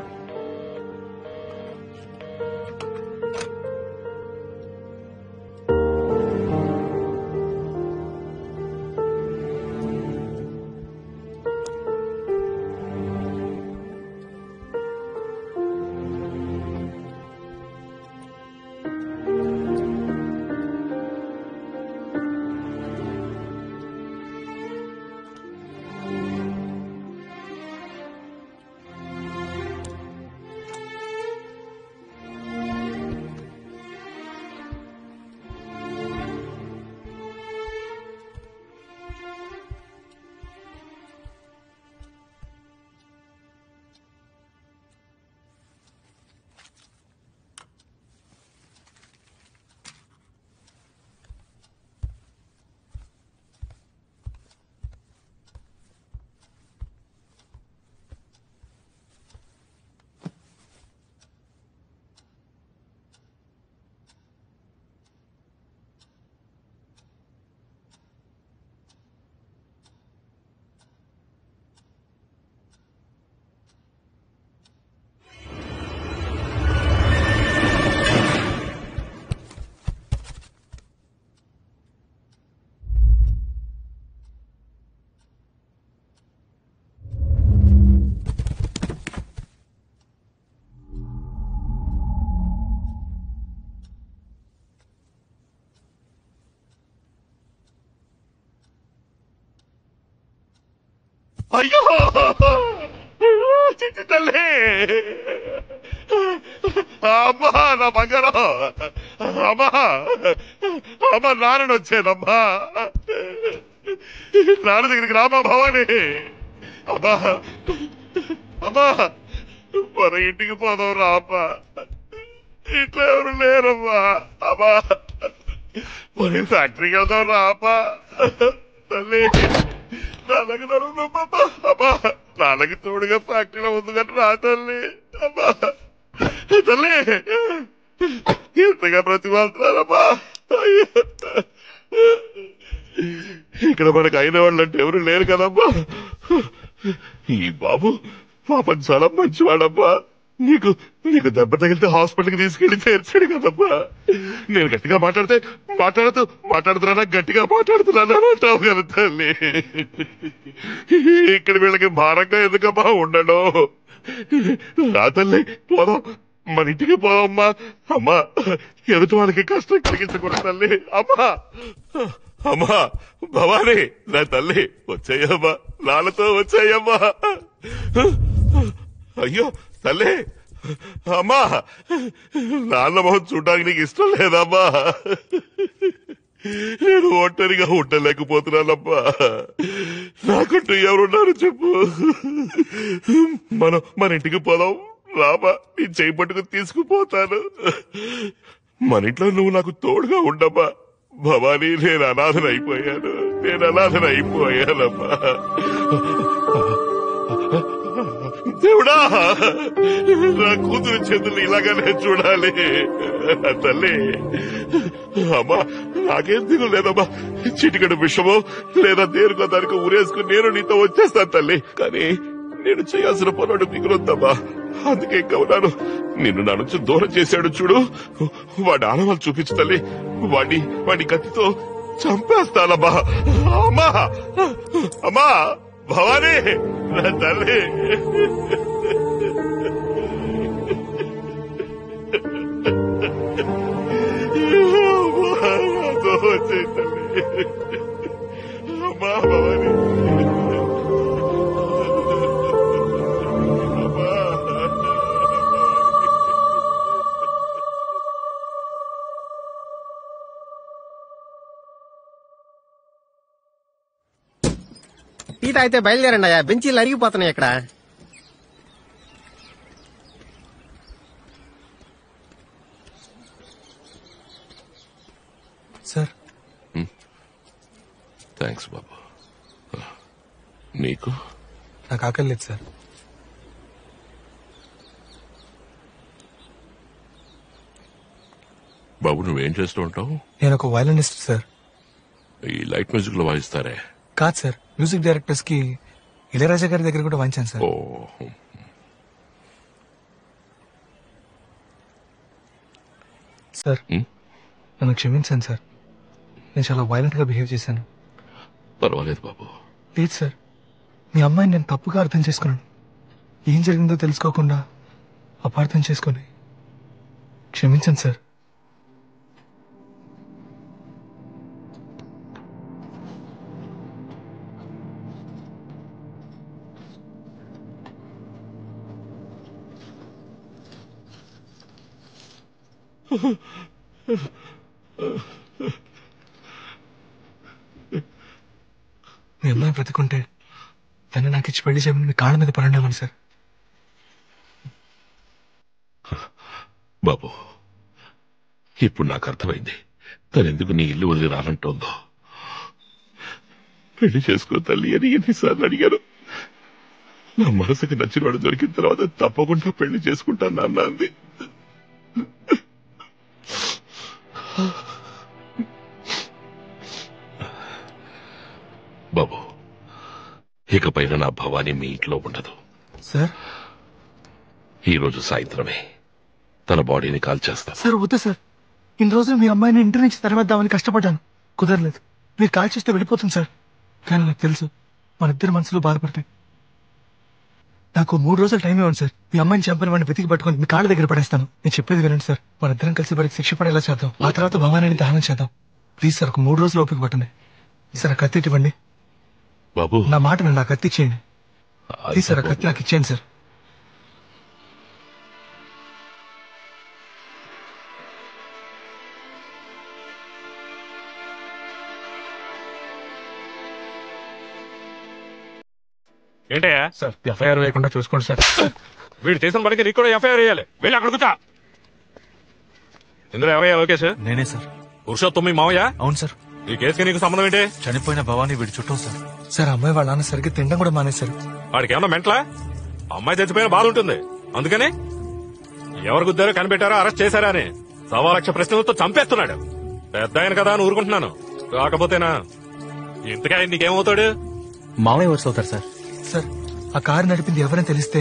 అయ్యో చిట్టి తల్లి, అమ్మా నా బంగారం, అమ్మా అమ్మా నాన్న వచ్చానమ్మా. నాన్న దగ్గరికి రామా భవాని. అమ్మా అమ్మా మన ఇంటికి పోదాం రా అమ్మా. ఇంట్లో ఎవరు లేరమ్మా. అమ్మా మన ఫ్యాక్టరీకి వెళ్దాం రా అమ్మా. తల్లి నాన్నకి నడుమమ్మా. అమ్మా నాన్నకి తోడుగా ఫ్యాక్టరీలో ఉంది కానీ రా తల్లి. అమ్మా తల్లి ఎంతగా ప్రతిమాలుతున్నారమ్మా. ఇక్కడ మనకు అయిన వాళ్ళు అంటే ఎవరు లేరు కదమ్మా. ఈ బాబు పాపం చాలా మంచివాడమ్మా. నీకు నీకు దెబ్బ తగిలితే హాస్పిటల్కి తీసుకెళ్లి చేర్చాడు కదమ్మా. నేను గట్టిగా మాట్లాడుతున్నా గట్టిగా మాట్లాడుతున్నాను అంటావు కదా తల్లి. ఇక్కడ వీళ్ళకి భారంగా ఎందుకమ్మా ఉండడం. రా తల్లి పోదాం, మన ఇంటికి పోదామ్మా. అమ్మా ఎదుటి వాళ్ళకి కష్టం కలిగించకూడదు తల్లి. అమ్మా అమ్మా భవాని నా తల్లి వచ్చాయమ్మా, నాన్నతో వచ్చాయమ్మా. అయ్యో తల్లి, అమ్మా నాన్న మొహం చూడడానికి నీకు ఇష్టం లేదమ్మా. నేను ఒంటరిగా ఉండలేకపోతున్నానమ్మా. నాకంటూ ఎవరున్నారు చెప్పు. మన ఇంటికి పోదాం రామా, నీ చేయి పట్టుకుని తీసుకుపోతాను. మన ఇంట్లో నువ్వు నాకు తోడుగా ఉండమ్మా. భవానీ నేను అనాథనైపోయానమ్మా. దేవుడా నా కూతురు చేతులు ఇలాగానే చూడాలి తల్లి. అమ్మా నాకేం దిగు లేదమ్మా. చిటికడు విషమో లేదా దేనికో దానికో ఊరేసుకుని నేను నీతో వచ్చేస్తాను తల్లి. కానీ నేను చేయాల్సిన పనుడు మిగులుద్దమ్మా. అందుకే కవునాను నిన్ను నా నుంచి దూరం చేశాడు చూడు, వాడి ఆనవాళ్ళు చూపించు తల్లి. వాడి కత్తితో చంపేస్తానమ్మా. అమ్మా అమ్మా భవానీ నా తల్లి. వచ్చే తల్లి. అమ్మా భవానీ. టీ తాగితే బయలుదేరండి అయ్యా, బెంచీలు అరిగిపోతున్నాయి ఇక్కడ. సార్ థ్యాంక్స్ బాబు. నీకు? నాకు ఆకలి లేదు సార్. బాబు నువ్వేం చేస్తూ ఉంటావు? నేను ఒక వయలినిస్ట్ సార్. ఈ లైట్ మ్యూజిక్ లో వాయిస్తారే? కాదు సార్, మ్యూజిక్ డైరెక్టర్స్ కి ఇళయరాజా గారి దగ్గర కూడా వాయించాను సార్. సార్ నన్ను క్షమించాను సార్, నేను చాలా వైలెంట్ గా బిహేవ్ చేశాను. పర్వాలేదు బాబు. లేదు సార్, మీ అమ్మాయిని నేను తప్పుగా అర్థం చేసుకున్నాను. ఏం జరిగిందో తెలుసుకోకుండా అపార్థం చేసుకుని క్షమించండి సార్. మీ అమ్మాయి బ్రతుకుంటే తను నాకు ఇచ్చి పెళ్లి చేయమని మీ కాళ్ళ మీద పడండి సార్. బాబు ఇప్పుడు నాకు అర్థమైంది తను ఎందుకు నీ ఇల్లు వదిలి రానంటోందో. పెళ్లి చేసుకో తల్లి అని ఎన్నిసార్లు అడిగాను. నా మనసుకు నచ్చిన వాడు దొరికిన తర్వాత తప్పకుండా పెళ్లి చేసుకుంటాను నాన్న అంది. బాబు ఇకపైన నా భవానీ మీ ఇంట్లో ఉండదు సార్. ఈ రోజు సాయంత్రమే తన బాడీని కాల్చేస్తాను. సార్ వద్దు సార్, ఇన్ని రోజులు మీ అమ్మాయిని ఇంటి నుంచి తరవేద్దామని కష్టపడ్డాను, కుదరలేదు. మీరు కాల్ చేస్తే వెళ్ళిపోతుంది సార్. కానీ నాకు తెలుసు మన ఇద్దరు మనసులు బాధపడతాయి. నాకు 3 రోజులు టైం ఇవ్వండి సార్. మీ అమ్మాయిని చంపని వాడిని వెతికి పట్టుకొని మీ కాళ్ళ దగ్గర పడేస్తాను. నేను చెప్పేది వినండి సార్, మన ఇద్దరం కలిసి వాడికి శిక్ష పడేలా చేద్దాం. ఆ తర్వాత భవానాన్ని దహనం చేద్దాం. ప్లీజ్ సార్, ఒక 3 రోజులు ఓపిక పట్టండి. సార్ ఆ కత్తి ఇవ్వండి బాబు. నా మాట వినండి, ఆ కత్తి ఇచ్చేయండి ప్లీజ్ సార్. ఆ కత్తి నాకు ఇచ్చేయండి సార్. ఏంటయ్యా సార్ ఎఫ్ఐఆర్ వేయకుండా చూసుకోండి సార్. వీడు చేసిన పనికి నీకు కూడా ఎఫ్ఐఆర్ వేయాలి. వెళ్ళి అక్కడ కూర్చో. ఇందులో ఎవరయ్యా లోకేష్? నేనే సార్. పురుషోత్తమి మావయ్య? అవును సార్. ఈ కేసుకి నీకు సంబంధం ఏంటి? చనిపోయిన భవానీ వీడి చుట్టూ సార్. సార్ అమ్మాయి వాళ్ళ నాన్న సరిగ్గా తినడం కూడా మానేశారు. వాడికి ఏమన్నా మెంట్లా? అమ్మాయి చచ్చిపోయిన బాధ ఉంటుంది, అందుకని ఎవరు గుద్దారో కనిపెట్టారో అరెస్ట్ చేశారా అని 1,00,000 ప్రశ్నలతో చంపేస్తున్నాడు. పెద్ద ఆయన కదా అని ఊరుకుంటున్నాను. కాకపోతేనా ఇంతగా నీకేమవుతాడు? మామయ్య వర్స్ అవుతారు సార్. సార్ ఆ కారు నడిపింది ఎవరైనా తెలిస్తే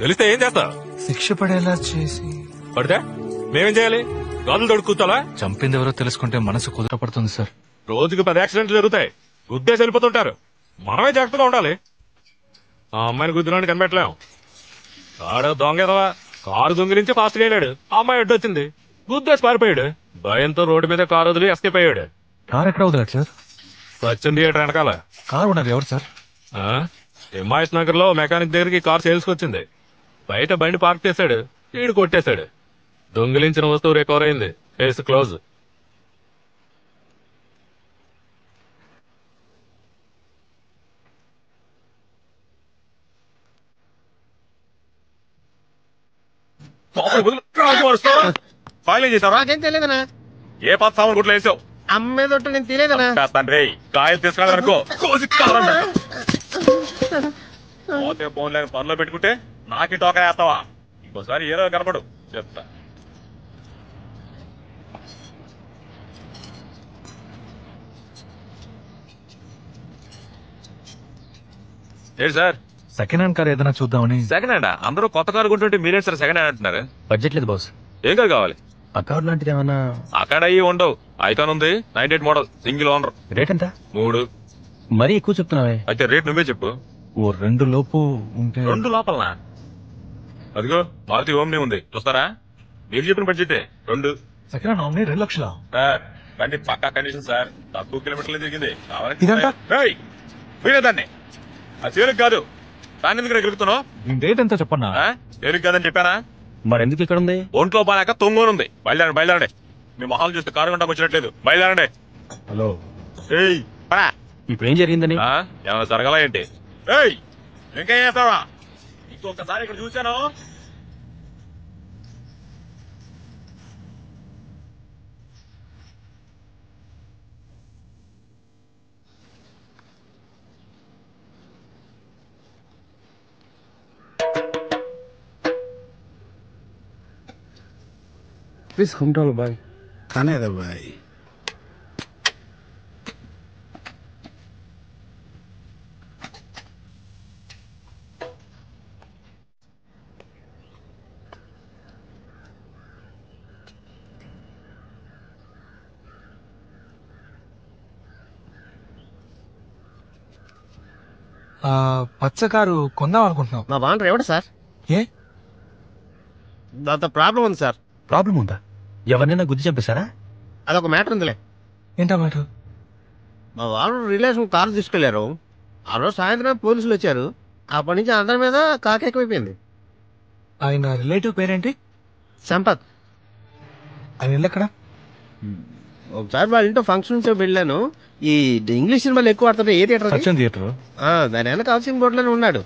తెలిస్తే ఏం చేస్తా? శిక్ష పడేలా చేసి పడితే మేమేం చేయాలి? గాజులు తోడు కూర్చోాలా? చంపింది ఎవరో తెలుసుకుంటే మనసు కుదురపడుతుంది సార్. రోజుకి 10 యాక్సిడెంట్లు జరుగుతాయి, గుద్దేసి వెళ్ళిపోతుంటారు. మనమే జాగ్రత్తగా ఉండాలి. ఆ అమ్మాయిని గుద్దినాన్ని కనిపెట్టలేం. ఆడ దొంగేదవా కారు దొంగిలించి ఫాస్ట్ గా వెళ్ళాడు. ఆ అమ్మాయి అడ్డొచ్చింది, గుద్దేసి పారిపోయాడు. భయంతో రోడ్డు మీద కారు వదిలి ఎస్కేప్ అయ్యాడు. కారు ఎక్కడ వదిలేదు సార్? సచిన్ థియేటర్ వెనకాల. కారు ఉన్నారు ఎవరు సార్? హిమాయత్ నగర్ లో మెకానిక్ దగ్గరికి కారు సేల్స్ వచ్చింది. బయట బండి పార్క్ చేశాడు, ఈడు కొట్టేశాడు. దొంగిలించిన వస్తువు రికవర్ అయింది. Case close. ఫైల్ ఏం చేసావు? నాకేం తెలియదనా. ఏ పాత సామాన్ గుట్లో వేసావు? అమ్మేదొట్టు నేను తెలియదనా. తండ్రి కాయలు తీసుకురాదనుకో పోతే ఫోన్ లేని పనిలో పెట్టుకుంటే నాకే టోకన్ వేస్తావా? ఇంకోసారి ఏదో కనపడు చెప్తా. ఏంటి సార్ సెకండ్ హ్యాండ్ కార్ ఏదైనా చూద్దామని. Second hand? అందరూ కొత్త కారు కొంటుంటే మీరేం సార్ సెకండ్ హ్యాండ్ అంటున్నారు? బడ్జెట్ లేదు బాస్. ఏం కారు కావాలి? ఆ కార్ లాంటిది ఏమన్నా? అక్కడ అయ్యి ఉండవు. ఐకాన్ ఉంది 98 మోడల్ సింగిల్ ఓనర్. రేట్ ఎంత? 3. మరీ ఎక్కువ చెప్తున్నావే. అయితే రేట్ నువ్వే చెప్పు. ఓ 2 లోపు ఉంటే. 2 లోపలనా? అదిగో మారుతి ఓమ్ని ఉంది, చూస్తారా? మీరు చెప్పిన బడ్జెట్ 2. సెకండ్ హ్యాండ్ ఓమ్ని 2 లక్షలా? సార్ బండి పక్కా కండిషన్ సార్, తక్కువ కిలోమీటర్లు తిరిగింది. ఇదంతా? దాన్ని అది తేలిక కాదు. దాన్ని ఎందుకు గెలుగుతున్నావు? రేట్ ఎంత చెప్పన్నా? తేలిక కాదని చెప్పానా? మరి ఎందుకు ఇక్కడ ఉంది? ఒంట్లో బాగాక తొంగోనుంది. బయలుదేరండి. మీ మొహాలు చూస్తే కారు గంటకు వచ్చినట్లేదు. బయలుదేరండి. హలో ఇప్పుడు ఏం జరిగిందని? ఏమైనా జరగలా ఏంటి? ఇంకేం చేస్తావా? ఇంకొకసారి ఇక్కడ చూశాను. Please come down, bhai. खाने दे भाई. పచ్చ కారు కొందాం అనుకుంటున్నాం. మా బాండర్ ఎవడు సార్? ఏ దాంతో ప్రాబ్లం ఉంది సార్. ప్రాబ్లం ఉందా? ఎవరినైనా గుద్ది చంపేశారా? అదొక మ్యాటర్ ఉందిలే. ఏంటా మ్యాటర్? మా వాళ్ళు రిలేషన్ కారు తీసుకెళ్లారు. ఆ రోజు సాయంత్రం పోలీసులు వచ్చారు. అప్పటి నుంచి అందరి మీద కాకెక్కువైపోయింది. ఆయన రిలేటివ్ పేరేంటి? సంపత్. ఆయన ఇల్లు ఎక్కడ? ఒకసారి వాళ్ళ ఇంట్లో ఫంక్షన్స్ వెళ్ళాను. ఈ ఇంగ్లీష్ సినిమాలు ఎక్కువ ఆడుతుంటే ఏ థియేటర్? సత్యం థియేటర్. దాని వెనక హౌసింగ్ బోర్డులోనే ఉన్నాడు.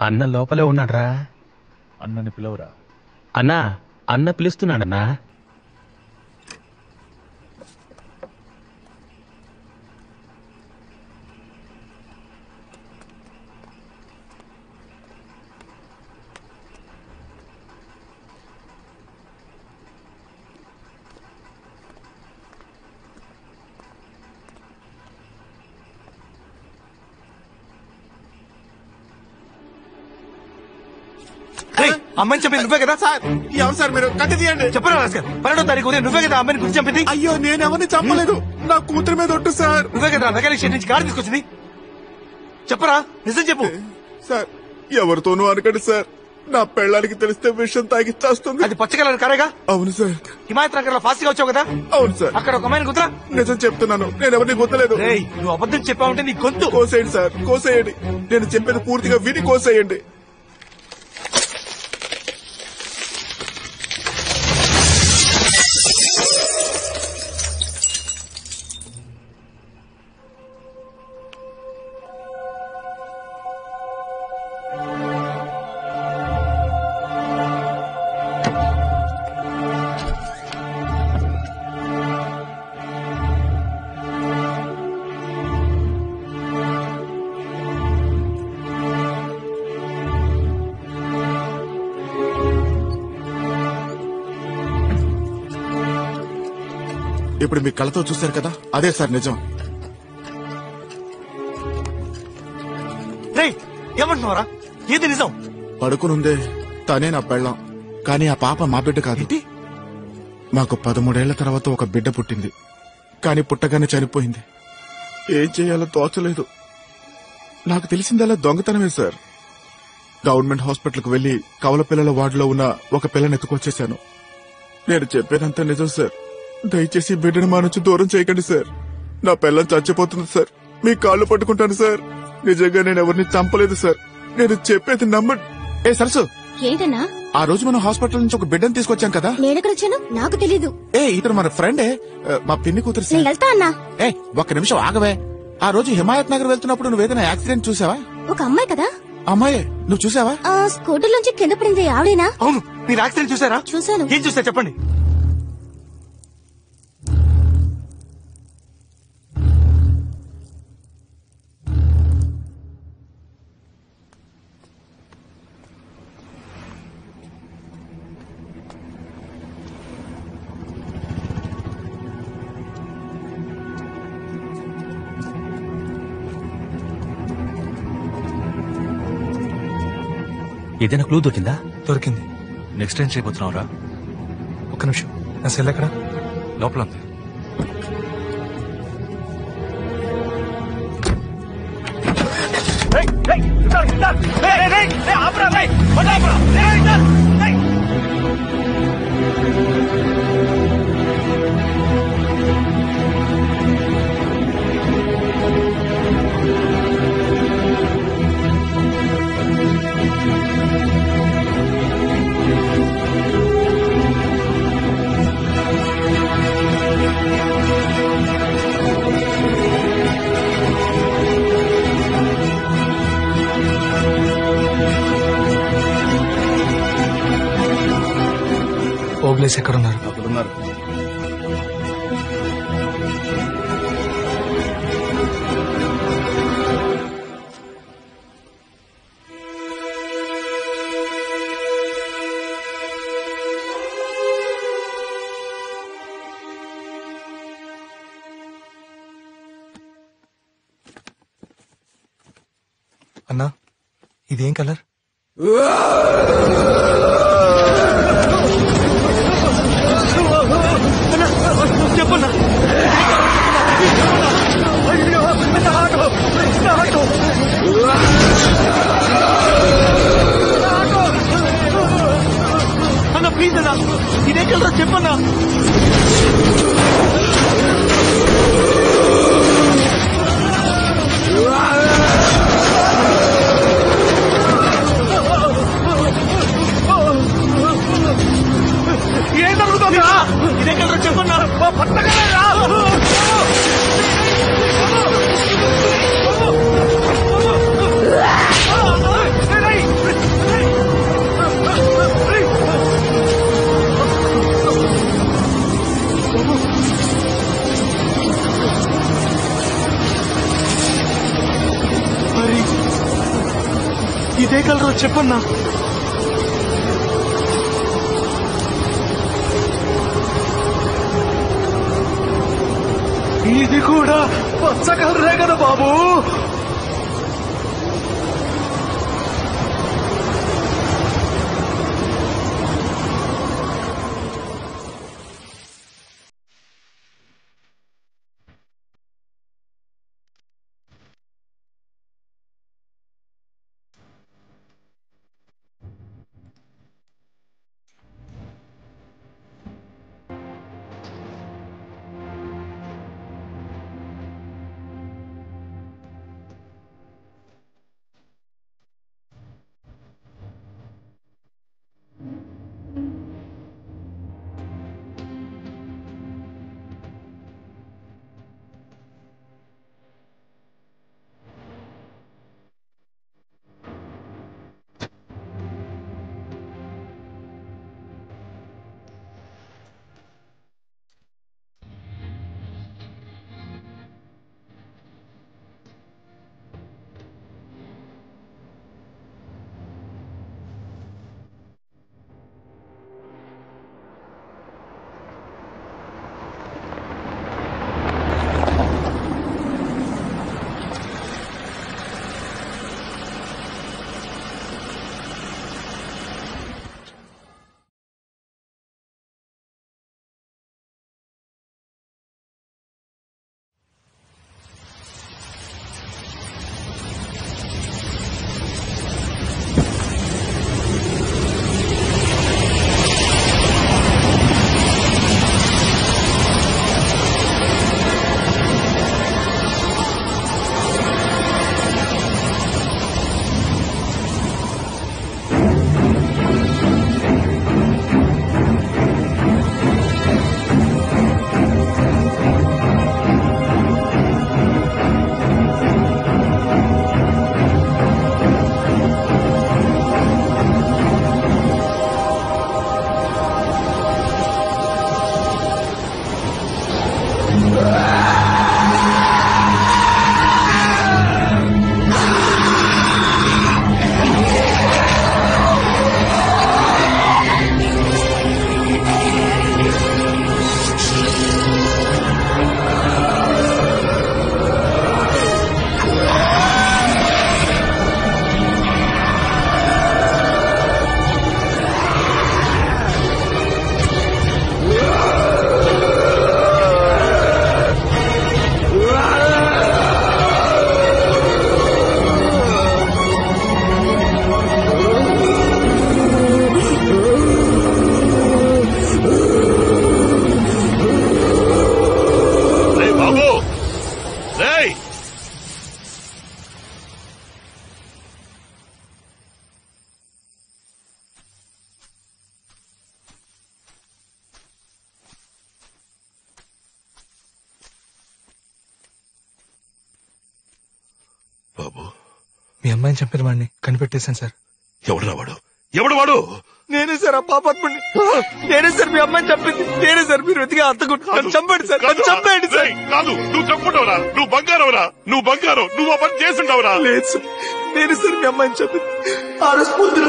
అన్న లోపలే ఉన్నాడ్రా. అన్నని పిలవరా. అన్నా, అన్న పిలుస్తున్నాడన్నా. అమ్మాయిని చంపింది నువ్వే కదా సార్? ఎవరు సార్ మీరు? కట్టి తీయండి. చెప్పరా రాస్కర్, 12వ తారీఖు ఉదయం నువ్వే కదా అమ్మాయిని గురించి చంపింది? అయ్యో నేను ఎవరిని చంపలేదు. నా కూతురు మీద ఒట్టు సార్. నువ్వే కదా మెకానిక్ షెడ్ నుంచి కారు తీసుకొచ్చింది? చెప్పరా, నిజం చెప్పు సార్. ఎవరితోనూ అనకండి సార్, నా పెళ్ళానికి తెలిస్తే విషయం తాగి చేస్తుంది. అది పచ్చ కలర్ కారేగా? అవును సార్. హిమాయత్ నగర్ లో ఫాస్ట్ గా వచ్చావు కదా? అవును సార్. అక్కడ ఒక అమ్మాయిని గుర్తురా? నిజం చెప్తున్నాను, నేను ఎవరిని గుర్తులేదు. నువ్వు అబద్ధం చెప్పావంటే నీ గొంతు కోసేయండి సార్, కోసేయండి. నేను చెప్పేది పూర్తిగా విని కోసేయండి. ఇప్పుడు మీ కళ్ళతో చూశారు కదా, అదే సార్ నిజం. ఏమంటున్నారా? ఏది నిజం? పడుకునుందే తనే నా పెళ్ళాం, కానీ ఆ పాప మా బిడ్డ కాదు. మాకు 13 ఏళ్ల తర్వాత ఒక బిడ్డ పుట్టింది, కానీ పుట్టగానే చనిపోయింది. ఏం చేయాలో తోచలేదు. నాకు తెలిసిందల్లా దొంగతనమే సార్. గవర్నమెంట్ హాస్పిటల్కి వెళ్లి కవల పిల్లల వార్డులో ఉన్న ఒక పిల్లని ఎత్తుకొచ్చేశాను. నేను చెప్పేదంతా నిజం సార్. దయచేసి బిడ్డను మా నుంచి దూరం చేయకండి సార్. నా పిల్లని చచ్చిపోతుంది సార్. మీ కాళ్ళు పట్టుకుంటాను సార్. నిజంగా నేను ఎవరిని చంపలేదు సార్. నేను చెప్పేది నమ్మండి. ఏ సరసు, ఏంటన్నా? ఆ రోజు మనం హాస్పిటల్ నుంచి ఒక బిడ్డను తీసుకొచ్చాం కదా? నేనెక్కడొచ్చాను నాకు తెలీదు. ఇతను మన ఫ్రెండే, మా పిన్ని కూతురు సార్. వెళ్తా అన్నా. ఒక్క నిమిషం ఆగవే. ఆ రోజు హిమాయత్ నగర్ వెళ్తున్నప్పుడు నువ్వేదైనా యాక్సిడెంట్ చూసావా? ఒక అమ్మాయి కదా? అమ్మాయే, నువ్వు చూసావా? స్కూటర్ నుంచి కింద పడింది ఆవిడేనా? అవును. మీరు యాక్సిడెంట్ చూసారా? చూశాను. ఏం చూసా చెప్పండి. ఏదైనా క్లూ దొరికిందా? దొరికింది. నెక్స్ట్ ఏం చేయబోతున్నావురా? ఒక్క నిమిషం, నా సెల్ ఎక్కడ? లోపల ఉంది. ఓబ్లేస్ ఎక్కడున్నారు? అక్కడున్నారు. అన్నా, ఇదేం కలర్? చెప్పన్నా. అన్న ప్లీజ్ అన్నా, ఇదే కలరా చెప్పన్నా. ఏం జరుగుతుందా? ఇదే కలరా చెప్పన్నా. పట్టగలరా? మరి ఇదే కలరా చెప్పన్నా. ఇది కూడా పచ్చ కలరే కదా బాబు. అమ్మాయిని చంపిన వాడిని కనిపెట్టేశాను సార్. ఎవడు వాడు? ఎవడు వాడు? నేనే సార్ ఆ పాపాత్ముడిని. నేనే సార్ మీ అమ్మాయిని చంపింది. నేనే సార్ మీరు వెతిగా అత్తకుంటు చంపండి సార్. చంపండి సార్. కాదు, నువ్వు చంపుకుంటావురా? నువ్వు బంగారవురా? నువ్వు బంగారం. నువ్వు ఆ పని చేస్తుంటావురా? లేదు సార్, నేనే సార్ మీ అమ్మాయిని చంపింది. ఆ రోజు పొద్దున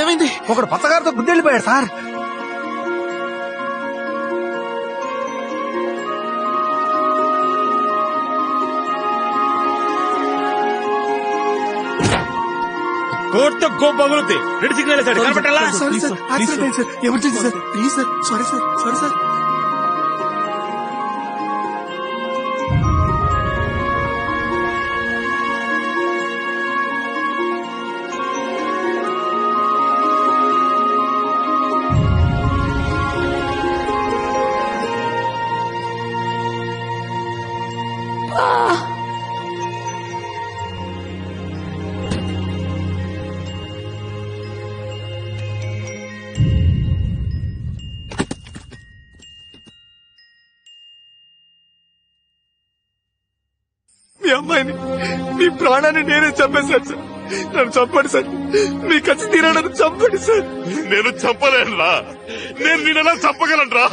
ఏమైంది? ఒకడు పచ్చగారితో గుద్దెళ్ళిపోయాడు సార్. కోర్టు గోపగులుద్ది. రెడ్ సిగ్నల్ సార్, కనపట్టాలా? సారీ సార్, యాక్సిడెంట్ అయింది sir. Emergency sir, please sir. Sorry sir, sorry sir. మీ అమ్మాయిని, మీ ప్రాణాన్ని నేనే చంపేశాను సార్. నన్ను చంపండి సార్. మీ ఖర్చు తీరడానికి చంపండి సార్. నేను చంపలేనురా. నేను నేనెలా చంపగలనురా?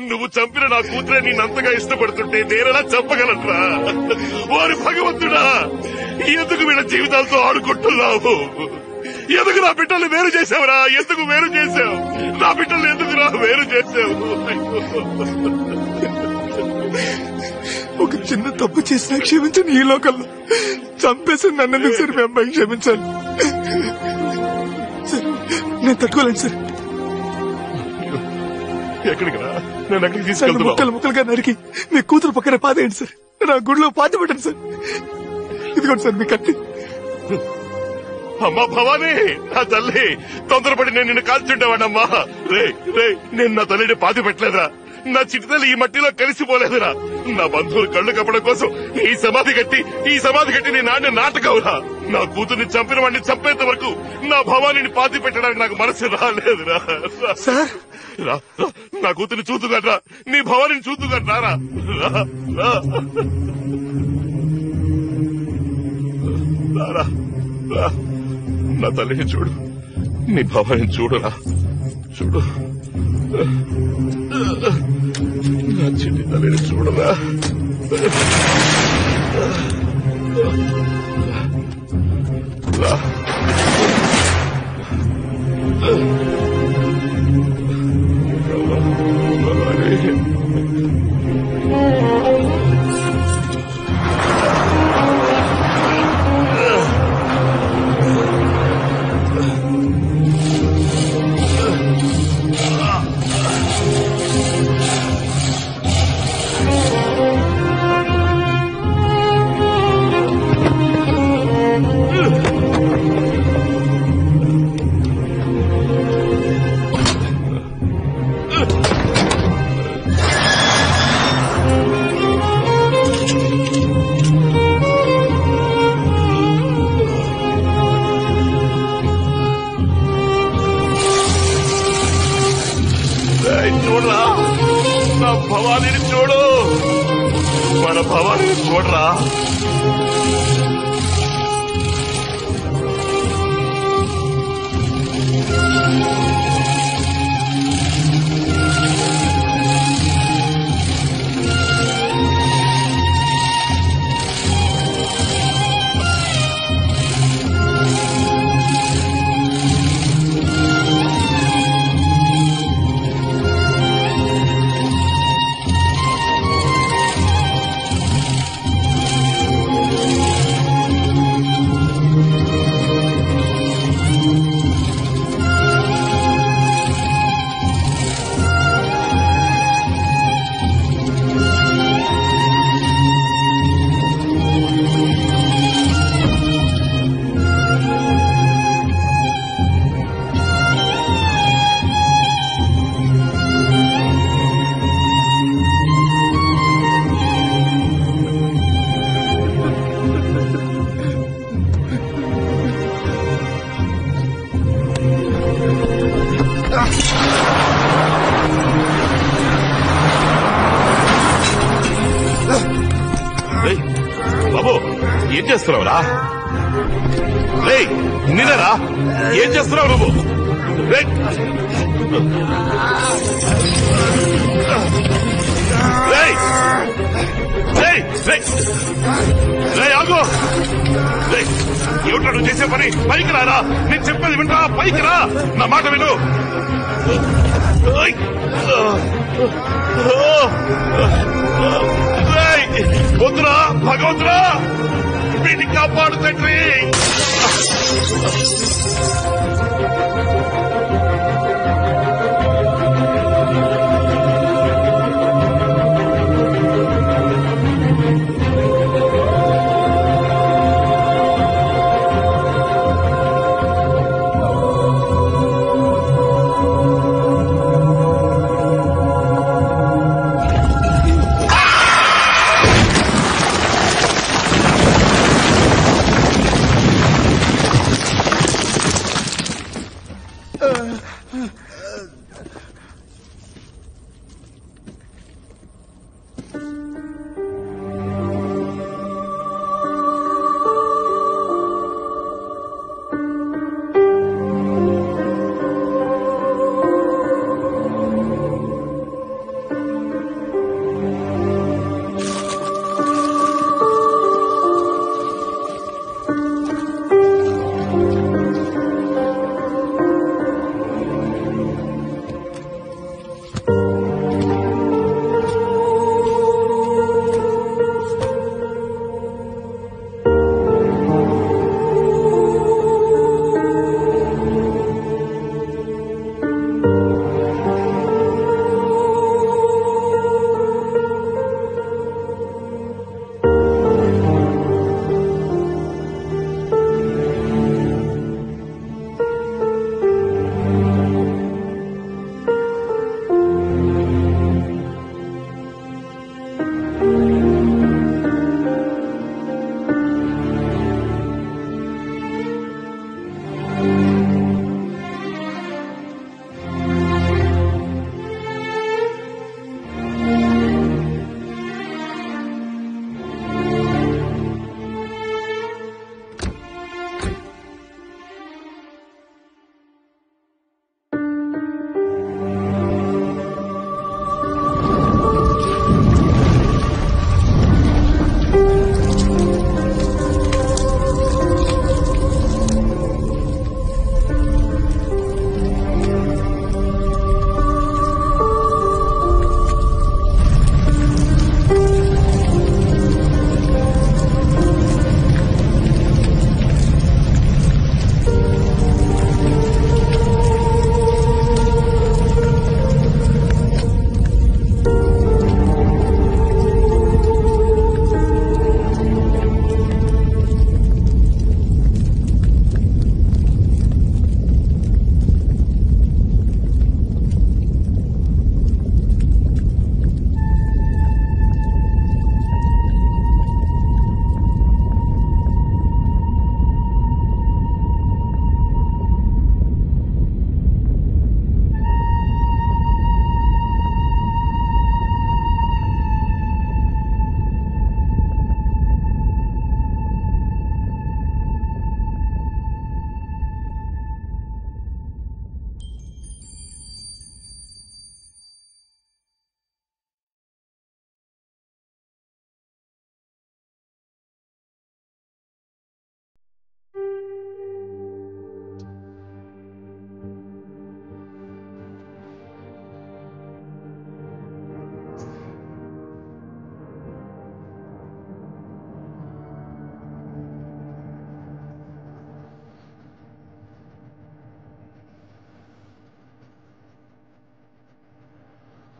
నువ్వు చంపిన నా కూతురే నేనంతగా ఇష్టపడుతుంటే నేనెలా చంపగలనురా? వారి భగవంతుడా, ఎందుకు వీళ్ళ జీవితాలతో ఆడుకుంటున్నావు? ఎందుకు నా బిడ్డల్ని వేరు చేసావురా? ఎందుకు వేరు చేసావు? నా బిడ్డల్ని ఎందుకురా వేరు చేసావు? ఒక చిన్న తప్పు చేసినా క్షమించండి. ఈ లోకల్లో చంపేసి నన్ను సార్ మీ అమ్మాయిని క్షమించాలి సార్. నేను తట్టుకోలేను సార్. ఎక్కడికి రా? నేను ఎక్కడికి ముక్కలు తీసుకెళ్తున్నా? ముక్కలుగా నరికి మీ కూతురు పక్కన పాదేయండి సార్. నా గుడిలో పాతి పెట్టండి సార్. ఇదిగోండి సార్ మీ కత్తి. అమ్మా భవానీ, నా తల్లి, తొందరపడి నేను నిన్ను కాల్చుండేవాడమ్మా. రే రే, నేను నా తల్లిని పాతి పెట్టలేదా? నా చిట్టి తల్లి ఈ మట్టిలో కలిసిపోలేదురా. నా బంధువులు కళ్ళు కప్పడం కోసం ఈ సమాధి కట్టి నీ నాన్న నాటకవురా. నా కూతుర్ని చంపిన వాడిని చంపేంత వరకు నా భవానీని పాతి పెట్టడానికి నాకు మనసు రాలేదురా. రా, నా కూతుర్ని చూతుగట్రా, నీ భవానీని చూతుగట్రా. రా రా రా, రా, నా తల్లిని చూడు, నీ భవానీని చూడురా. చూడు, నా చిన్ని తల్లిని చూడరా. రా. భవానీని చూడు, మన భవానీని చూడరా. బాబు ఏం చేస్తున్నావురా? నిన్నరా ఏం చేస్తున్నావు నువ్వు? ఆగు, ఏమిటా నువ్వు చేసే పని? పైకి రారా, నేను చెప్పేది వినరా, పైకి రా, నా మాట విను. వద్దురా భగవంతురా, వీటిని కాపాడు తండ్రి.